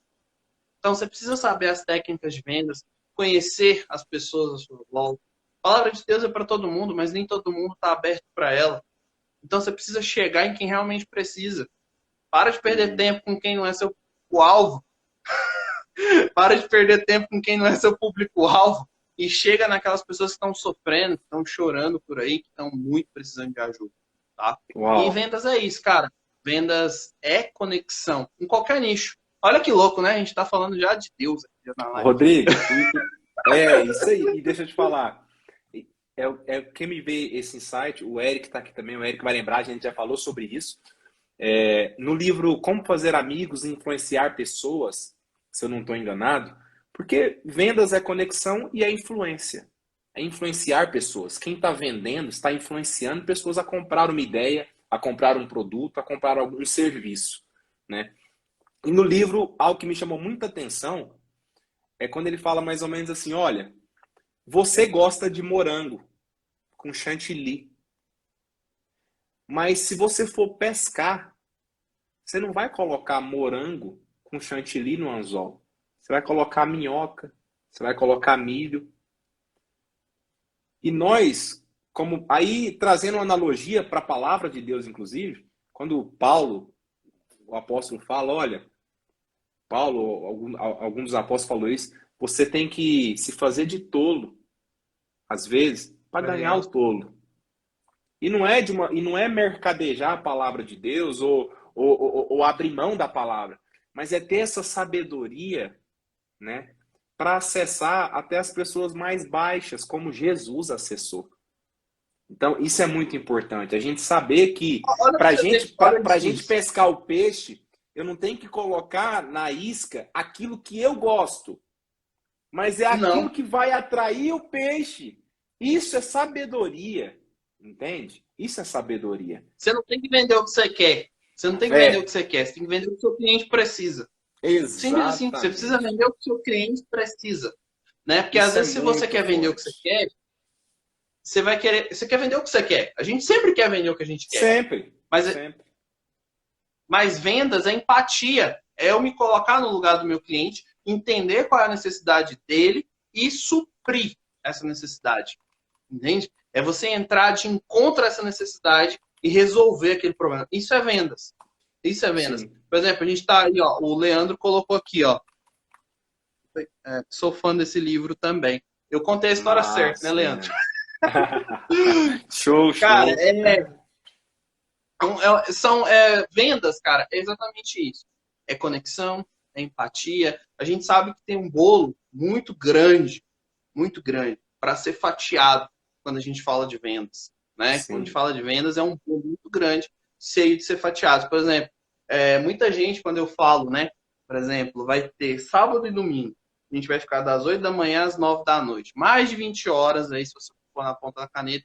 Então você precisa saber as técnicas de vendas, conhecer as pessoas à sua volta. A palavra de Deus é para todo mundo, mas nem todo mundo está aberto para ela. Então você precisa chegar em quem realmente precisa. Para de perder Uhum. tempo com quem não é seu alvo. Para de perder tempo com quem não é seu público-alvo e chega naquelas pessoas que estão sofrendo, que estão chorando por aí, que estão muito precisando de ajuda, tá? E Uau. vendas é isso, cara. Vendas é conexão em qualquer nicho. Olha que louco, né? A gente tá falando já de Deus aqui na live. Rodrigo, é isso aí. E deixa eu te falar. Quem me vê esse insight, o Eric está aqui também, o Eric vai lembrar, a gente já falou sobre isso. No livro Como Fazer Amigos e Influenciar Pessoas, se eu não estou enganado, porque vendas é conexão e é influência. É influenciar pessoas. Quem está vendendo está influenciando pessoas a comprar uma ideia, a comprar um produto, a comprar algum serviço, né? E no livro, algo que me chamou muita atenção é quando ele fala mais ou menos assim, olha, você gosta de morango com chantilly, mas se você for pescar, você não vai colocar morango com chantilly no anzol. Você vai colocar minhoca, você vai colocar milho. E nós, como aí trazendo uma analogia para a palavra de Deus, inclusive, quando Paulo, o apóstolo, fala, olha, Paulo, algum dos apóstolos falou isso, você tem que se fazer de tolo, às vezes, para ganhar o tolo. E não é mercadejar a palavra de Deus ou abrir mão da palavra, mas é ter essa sabedoria, né, para acessar até as pessoas mais baixas, como Jesus acessou. Então, isso é muito importante. A gente saber que Olha pra você ver, olha para gente isso. pescar o peixe, eu não tenho que colocar na isca aquilo que eu gosto, mas é aquilo Não, que vai atrair o peixe. Isso é sabedoria, entende? Isso é sabedoria. você não tem que vender o que você quer. Você não tem que vender o que É, você quer, você tem que vender o que o seu cliente precisa. Simples assim, você precisa exatamente. vender o que o seu cliente precisa, né? Porque às Isso é vezes se você muito quer vender o que você forte. quer, você vai querer, você quer vender o que você quer. A gente sempre quer vender o que a gente quer. Sempre, Mas, sempre. mas vendas é empatia. É eu me colocar no lugar do meu cliente, entender qual é a necessidade dele e suprir essa necessidade. Entende? É você entrar de encontro a essa necessidade e resolver aquele problema. Isso é vendas. Isso é vendas. Sim. Por exemplo, a gente está aí, ó, o Leandro colocou aqui, ó. Sou fã desse livro também. Eu contei a história certa, né, Massa, Leandro? Leandro. Show, Cara, show. são vendas, cara, é exatamente isso. É conexão, é empatia. A gente sabe que tem um bolo muito grande, para ser fatiado quando a gente fala de vendas. Né? Quando a gente Sim. fala de vendas, é um bolo muito grande, cheio de ser fatiado. Por exemplo, muita gente, quando eu falo, né? Por exemplo, vai ter sábado e domingo. A gente vai ficar das 8 da manhã às 9 da noite. Mais de 20 horas aí, se você for na ponta da caneta,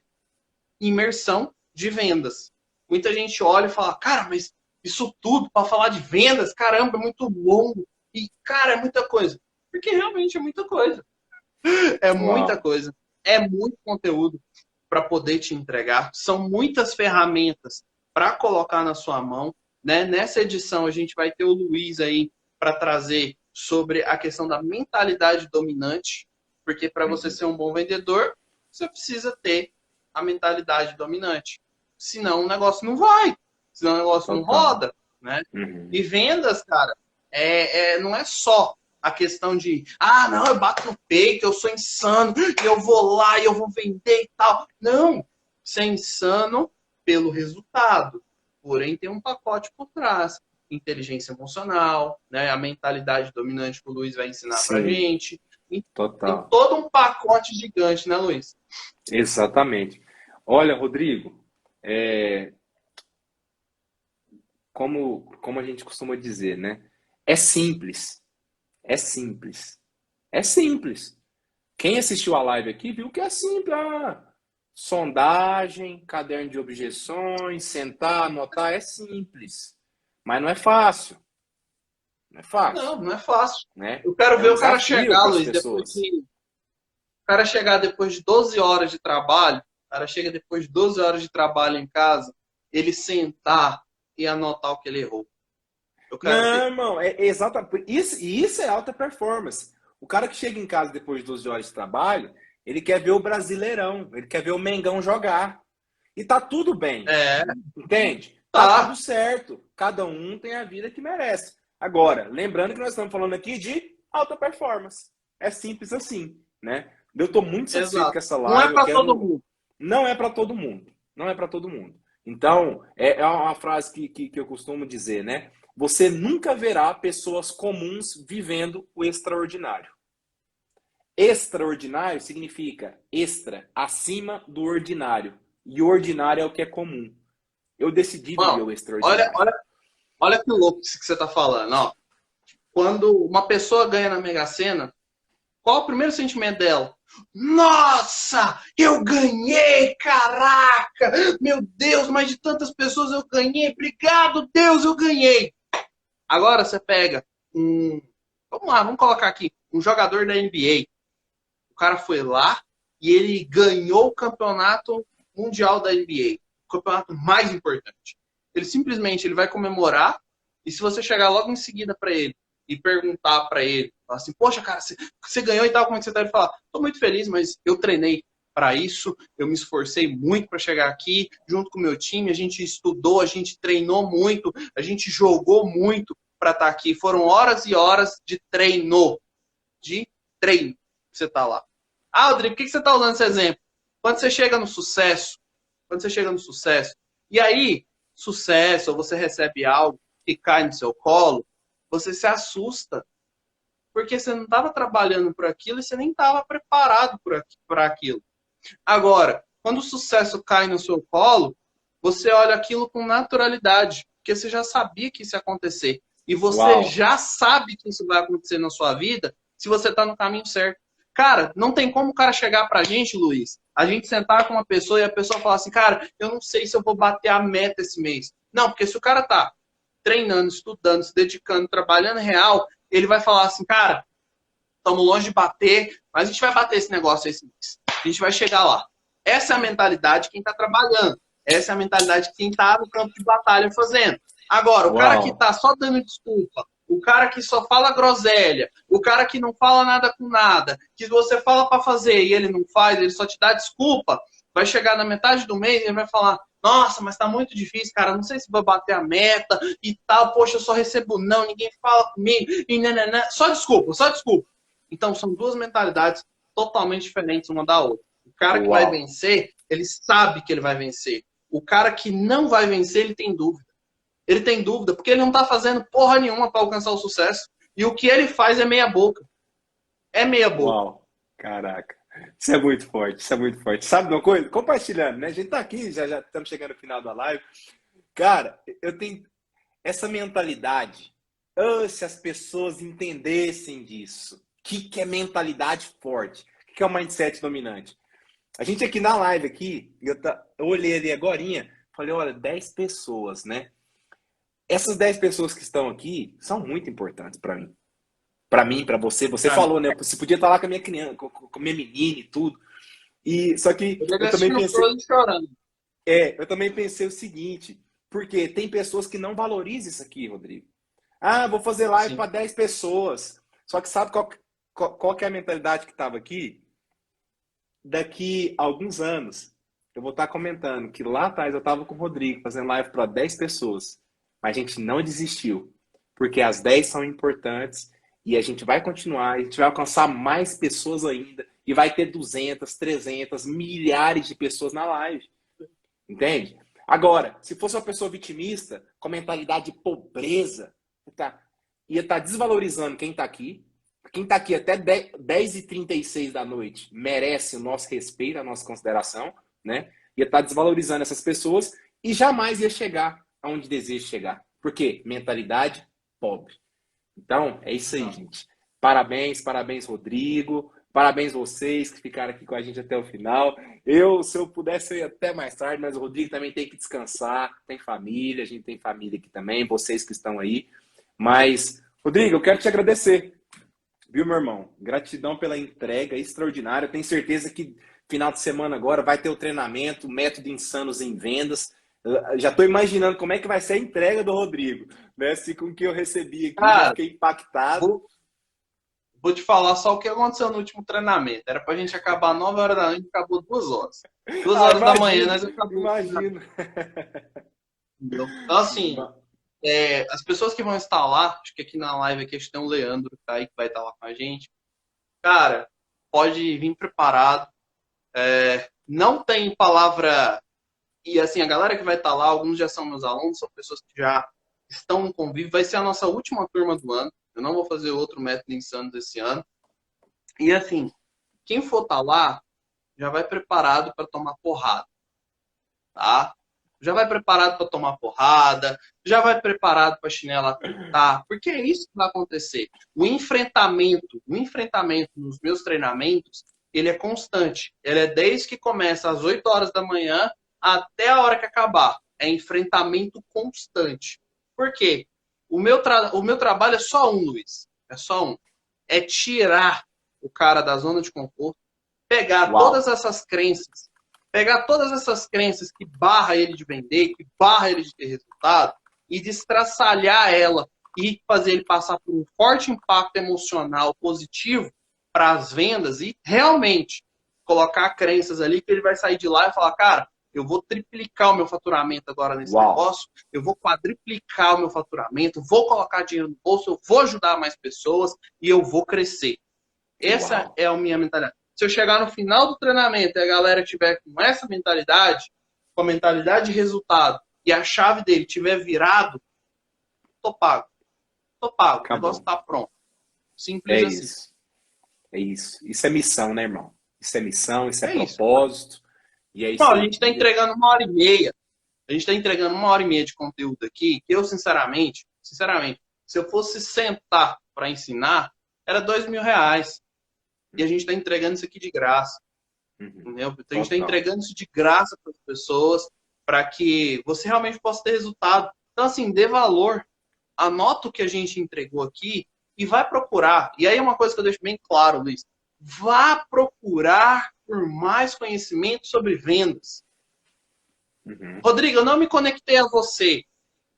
imersão de vendas. Muita gente olha e fala, cara, mas isso tudo para falar de vendas, caramba, é muito longo. E, cara, é muita coisa. Porque realmente é muita coisa. É muita Uau. coisa. É muito conteúdo para poder te entregar. São muitas ferramentas para colocar na sua mão. Né? Nessa edição, a gente vai ter o Luiz aí para trazer sobre a questão da mentalidade dominante. Porque para você Uhum. ser um bom vendedor, você precisa ter a mentalidade dominante. Senão o negócio não vai. Senão o negócio não Total. roda. Né? E Uhum. vendas, cara, não é só a questão de, não, eu bato no peito, eu sou insano, e eu vou lá e eu vou vender e tal. Não, você é insano pelo resultado. Porém, tem um pacote por trás. Inteligência emocional, né? A mentalidade dominante que o Luiz vai ensinar pra Sim, gente. Tem total. todo um pacote gigante, né, Luiz? Exatamente. Olha, Rodrigo, é, como a gente costuma dizer, né? É simples. É simples. É simples. Quem assistiu a live aqui viu que é simples. Sondagem, caderno de objeções, sentar, anotar, é simples. Mas não é fácil. Não é fácil, Não, não é fácil. né? Eu quero É ver um o cara desafio chegar, para as Luiz, depois pessoas. de o cara chegar depois de 12 horas de trabalho, o cara chega depois de 12 horas de trabalho em casa, ele sentar e anotar o que ele errou. Eu quero Não, ver. irmão, é exatamente. Isso é alta performance. O cara que chega em casa depois de 12 horas de trabalho, ele quer ver o Brasileirão, ele quer ver o Mengão jogar. E tá tudo bem, É, entende? Tá tudo tá. certo. Cada um tem a vida que merece. Agora, lembrando que nós estamos falando aqui de alta performance. É simples assim, né? Eu estou muito satisfeito Exato. com essa Não é live. Eu para todo quero. mundo. Não é para todo mundo. Não é para todo mundo. Então, é uma frase que eu costumo dizer, né? Você nunca verá pessoas comuns vivendo o extraordinário. Extraordinário significa extra, acima do ordinário. E o ordinário é o que é comum. Eu decidi viver Mano, o olha, extraordinário. olha, olha que louco isso que você tá falando, ó. Quando uma pessoa ganha na Mega Sena, qual o primeiro sentimento dela? Nossa, eu ganhei, caraca! Meu Deus, mais de tantas pessoas eu ganhei. Obrigado, Deus, eu ganhei. Agora você pega um. Vamos lá, vamos colocar aqui. Um jogador da NBA. O cara foi lá e ele ganhou o campeonato mundial da NBA. O campeonato mais importante. Ele vai comemorar. E se você chegar logo em seguida para ele e perguntar para ele, falar assim, poxa, cara, você ganhou e tal, como é que você tá? Ele falar, tô muito feliz, mas eu treinei para isso, eu me esforcei muito para chegar aqui, junto com o meu time, a gente estudou, a gente treinou muito, a gente jogou muito para estar aqui. Foram horas e horas de treino, você tá lá. Rodrigo, por que você está usando esse exemplo? Quando você chega no sucesso, quando você chega no sucesso, e aí, sucesso, ou você recebe algo que cai no seu colo, você se assusta, porque você não estava trabalhando por aquilo e você nem estava preparado para aquilo. Agora, quando o sucesso cai no seu colo, você olha aquilo com naturalidade, porque você já sabia que isso ia acontecer. E você Uau! já sabe que isso vai acontecer na sua vida se você está no caminho certo. Cara, não tem como o cara chegar pra gente, Luiz, a gente sentar com uma pessoa e a pessoa falar assim, cara, eu não sei se eu vou bater a meta esse mês. Não, porque se o cara tá treinando, estudando, se dedicando, trabalhando real, ele vai falar assim, cara, estamos longe de bater, mas a gente vai bater esse negócio esse mês. A gente vai chegar lá. Essa é a mentalidade de quem está trabalhando. Essa é a mentalidade de quem está no campo de batalha fazendo. Agora, o cara que Uau! está só dando desculpa, o cara que só fala groselha, o cara que não fala nada com nada, que você fala para fazer e ele não faz, ele só te dá desculpa, vai chegar na metade do mês e ele vai falar: nossa, mas tá muito difícil, cara, não sei se vou bater a meta e tal, poxa, eu só recebo não, ninguém fala comigo, e nananã. Só desculpa, só desculpa. Então, são duas mentalidades totalmente diferentes uma da outra. O cara que vai Uau! vencer, ele sabe que ele vai vencer. O cara que não vai vencer, ele tem dúvida. Ele tem dúvida porque ele não está fazendo porra nenhuma para alcançar o sucesso. E o que ele faz é meia boca. É meia boca. Uau! Caraca! Isso é muito forte, isso é muito forte. Sabe uma coisa? Compartilhando, né? A gente tá aqui, já estamos chegando no final da live. Cara, eu tenho essa mentalidade. Se as pessoas entendessem disso. O que é mentalidade forte? O que é o mindset dominante? A gente aqui na live aqui, eu olhei ali agorinha, falei, olha, 10 pessoas, né? essas 10 pessoas que estão aqui são muito importantes para mim. Para mim, para você. Você Pra mim. falou, né? Você podia estar lá com a minha criança, com a minha menina e tudo. E só que Eu devia eu estar também assistindo pensei, Frozen chorando. eu também pensei o seguinte, porque tem pessoas que não valorizam isso aqui, Rodrigo. Ah, vou fazer live Sim. para 10 pessoas. Só que sabe qual que é a mentalidade que estava aqui? Daqui a alguns anos, eu vou estar comentando que lá atrás eu estava com o Rodrigo fazendo live para 10 pessoas, mas a gente não desistiu, porque as 10 são importantes e a gente vai continuar, a gente vai alcançar mais pessoas ainda e vai ter 200, 300, milhares de pessoas na live, entende? Agora, se fosse uma pessoa vitimista, com mentalidade de pobreza, tá, ia estar desvalorizando quem está aqui. Quem está aqui até 10h36 da noite merece o nosso respeito, a nossa consideração, né? Ia estar desvalorizando essas pessoas e jamais ia chegar aonde deseja chegar. Por quê? Mentalidade pobre. Então, é isso aí, gente. Parabéns, parabéns, Rodrigo. Parabéns vocês que ficaram aqui com a gente até o final. Se eu pudesse, eu ia até mais tarde, mas o Rodrigo também tem que descansar. Tem família, a gente tem família aqui também, vocês que estão aí. Mas, Rodrigo, eu quero te agradecer. Viu, meu irmão? Gratidão pela entrega extraordinária. Eu tenho certeza que final de semana agora vai ter o treinamento, método Insanos em vendas. Eu já estou imaginando como é que vai ser a entrega do Rodrigo, né? Se com o que eu recebi aqui, já Cara, fiquei impactado. vou, vou te falar só o que aconteceu no último treinamento. Era pra gente acabar 9 horas da noite, acabou 2 horas. 2 Ah, horas da manhã imagino, nós acabamos. imagino. Entendeu? Então, assim, as pessoas que vão estar lá, acho que aqui na live aqui, acho que tem o Leandro que tá aí, que vai estar lá com a gente. Cara, pode vir preparado. Não tem palavra. E assim, a galera que vai estar lá, alguns já são meus alunos, são pessoas que já estão no convívio. Vai ser a nossa última turma do ano. Eu não vou fazer outro método insano esse ano. E assim, quem for estar lá, já vai preparado para tomar porrada, tá? Já vai preparado para tomar porrada, já vai preparado para chinela apertar, porque é isso que vai acontecer. O enfrentamento nos meus treinamentos, ele é constante. Ele é desde que começa às 8 horas da manhã até a hora que acabar. É enfrentamento constante. Por quê? O meu trabalho é só um, Luiz. É só um. É tirar o cara da zona de conforto, pegar todas Uau, essas crenças, pegar todas essas crenças que barra ele de vender, que barra ele de ter resultado, e destraçalhar ela e fazer ele passar por um forte impacto emocional positivo para as vendas e realmente colocar crenças ali que ele vai sair de lá e falar, cara, eu vou triplicar o meu faturamento agora nesse uau, negócio, eu vou quadriplicar o meu faturamento, vou colocar dinheiro no bolso, eu vou ajudar mais pessoas e eu vou crescer. Essa uau. é a minha mentalidade. Se eu chegar no final do treinamento e a galera tiver com essa mentalidade, com a mentalidade de resultado, e a chave dele tiver virado, tô pago. Tô pago. O negócio Acabou. tá pronto. É Simples assim. isso, é isso. Isso é missão, né, irmão? Isso é missão, isso é É isso. propósito. E é Bom, isso a aí. gente está entregando 1 hora e meia. A gente está entregando 1 hora e meia de conteúdo aqui, que eu, sinceramente, se eu fosse sentar para ensinar, era R$ 2.000. E a gente está entregando isso aqui de graça. Uhum. Entendeu? Então, a gente está Total. entregando isso de graça para as pessoas, para que você realmente possa ter resultado. Então, assim, dê valor. Anota o que a gente entregou aqui e vai procurar. E aí, uma coisa que eu deixo bem claro, Luiz. Vá procurar por mais conhecimento sobre vendas. Uhum. Rodrigo, eu não me conectei a você.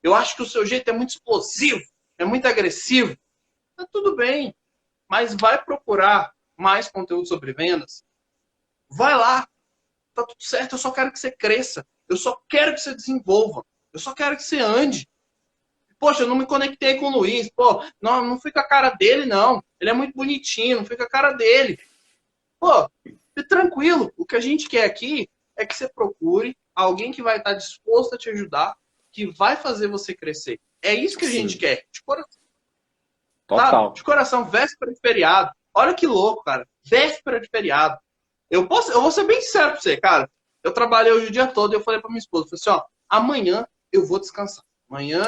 Eu acho que o seu jeito é muito explosivo, é muito agressivo. Tá tudo bem, mas vai procurar mais conteúdo sobre vendas. Vai lá, tá tudo certo, eu só quero que você cresça. Eu só quero que você desenvolva. Eu só quero que você ande. Poxa, eu não me conectei com o Luiz. Pô, não fui com a cara dele, não. Ele é muito bonitinho, não fui com a cara dele. Pô, tranquilo. O que a gente quer aqui é que você procure alguém que vai estar disposto a te ajudar, que vai fazer você crescer. É isso que a gente Sim, quer. De coração, sabe? total. De coração, véspera de feriado. Olha que louco, cara. Véspera de feriado. Eu vou ser bem sincero pra você, cara. Eu trabalhei hoje o dia todo e eu falei pra minha esposa, falei assim, ó, amanhã eu vou descansar. Amanhã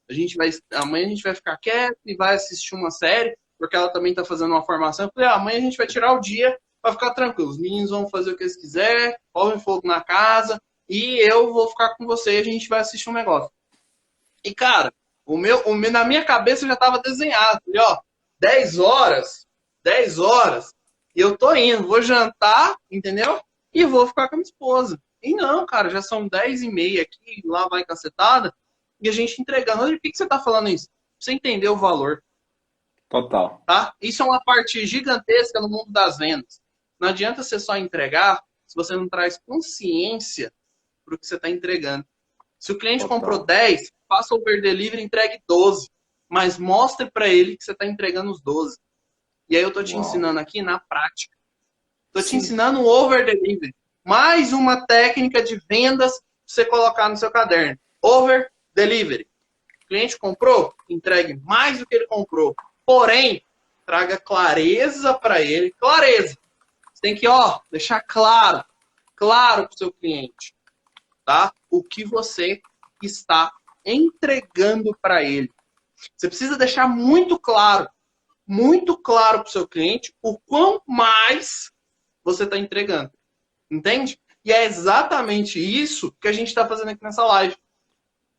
a gente vai ficar quieto e vai assistir uma série, porque ela também tá fazendo uma formação. Eu falei, amanhã a gente vai tirar o dia pra ficar tranquilo. Os meninos vão fazer o que eles quiserem, põem fogo na casa e eu vou ficar com você e a gente vai assistir um negócio. E, cara, na minha cabeça já estava desenhado. Falei, ó, 10 horas, e eu tô indo, vou jantar, entendeu? E vou ficar com a minha esposa. E não, cara, já são 10h30 aqui, lá vai cacetada, e a gente entregando. Por que você tá falando isso? Pra você entender o valor, Total. tá? Isso é uma parte gigantesca no mundo das vendas. Não adianta você só entregar se você não traz consciência para o que você está entregando. Se o cliente comprou 10, faça o over delivery e entregue 12. Mas mostre para ele que você está entregando os 12. E aí eu estou te ensinando aqui na prática. Estou te ensinando o over delivery. Mais uma técnica de vendas para você colocar no seu caderno. Over delivery. O cliente comprou? Entregue mais do que ele comprou. Porém, traga clareza para ele. Clareza. Você tem que, deixar claro para o seu cliente, tá? O que você está entregando para ele. Você precisa deixar muito claro para o seu cliente o quão mais você está entregando. Entende? E é exatamente isso que a gente está fazendo aqui nessa live.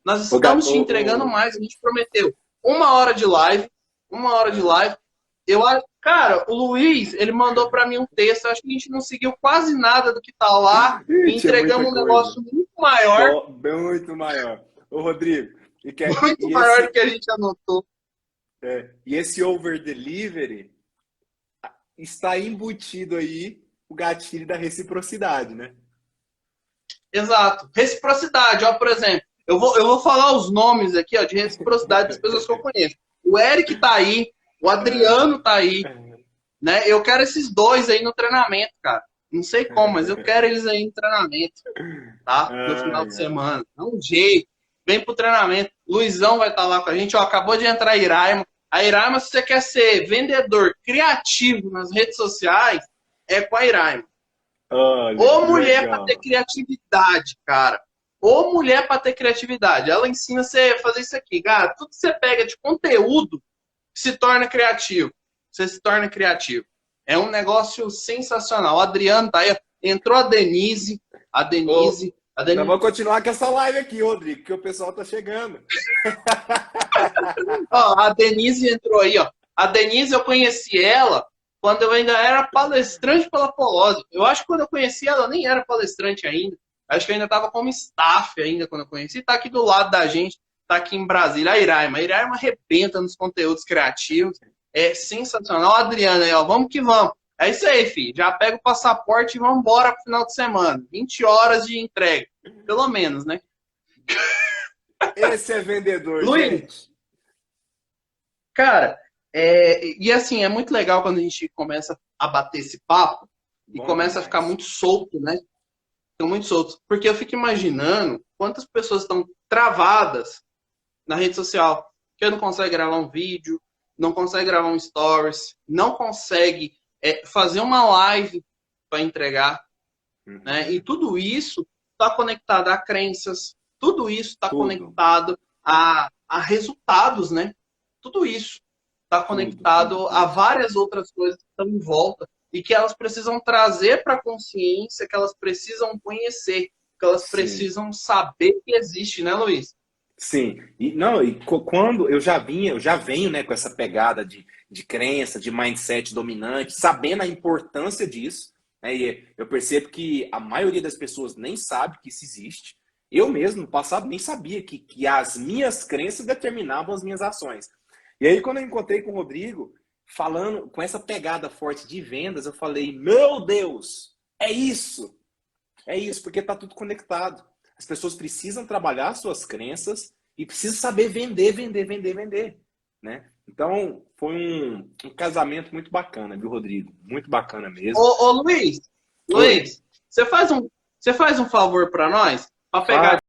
Nós estamos te entregando mais. A gente prometeu 1 hora de live. 1 hora de live. Cara, o Luiz, ele mandou para mim um texto. Acho que a gente não seguiu quase nada do que tá lá. E entregamos um negócio muito maior. Muito maior. Ô, Rodrigo. Muito maior do que a gente anotou. E esse over delivery está embutido aí o gatilho da reciprocidade, né? Exato. Reciprocidade, por exemplo. Eu vou falar os nomes aqui, de reciprocidade das pessoas que eu conheço. O Eric tá aí, o Adriano tá aí, né? Eu quero esses dois aí no treinamento, cara. Não sei como, mas eu quero eles aí no treinamento, tá? No final de semana. Dá um jeito. Vem pro treinamento. Luizão vai estar lá com a gente. Acabou de entrar a Iraima. A Iraima, se você quer ser vendedor criativo nas redes sociais, é com a Iraima. Ou mulher para ter criatividade, cara. Ou mulher para ter criatividade. Ela ensina você a fazer isso aqui. Cara, tudo que você pega de conteúdo se torna criativo. Você se torna criativo. É um negócio sensacional. O Adriano tá aí. Entrou a Denise. A Denise. Nós vamos continuar com essa live aqui, Rodrigo, que o pessoal tá chegando. A Denise entrou aí, ó. A Denise, eu conheci ela quando eu ainda era palestrante pela Polose. Eu acho que quando eu conheci ela, eu nem era palestrante ainda. Acho que eu ainda estava como staff ainda quando eu conheci. Tá aqui do lado da gente, tá aqui em Brasília. A Iraima. A Iraima arrebenta nos conteúdos criativos. É sensacional. A Adriana aí, ó. Vamos que vamos. É isso aí, filho. Já pega o passaporte e vamos embora pro final de semana. 20 horas de entrega. Pelo menos, né? Esse é vendedor, Luiz, gente. Cara, e assim, é muito legal quando a gente começa a bater esse papo e começa a ficar muito solto, né? Fica muito solto. Porque eu fico imaginando quantas pessoas estão travadas na rede social. Que não consegue gravar um vídeo, não consegue gravar um stories, não consegue fazer uma live para entregar, né? E tudo isso está conectado a crenças, tudo isso está conectado a resultados, né? Tudo isso está conectado a várias outras coisas que estão em volta e que elas precisam trazer para a consciência, que elas precisam conhecer, que elas precisam saber que existe, né, Luiz? Sim, e quando eu já venho, né, com essa pegada de crença, de mindset dominante, sabendo a importância disso, né, e eu percebo que a maioria das pessoas nem sabe que isso existe. Eu mesmo, no passado, nem sabia que as minhas crenças determinavam as minhas ações. E aí, quando eu encontrei com o Rodrigo, falando com essa pegada forte de vendas, eu falei, meu Deus, é isso, porque está tudo conectado. As pessoas precisam trabalhar suas crenças e precisam saber vender, né? Então, foi um casamento muito bacana, viu, Rodrigo? Muito bacana mesmo. Luiz, você faz um favor para nós? Para pegar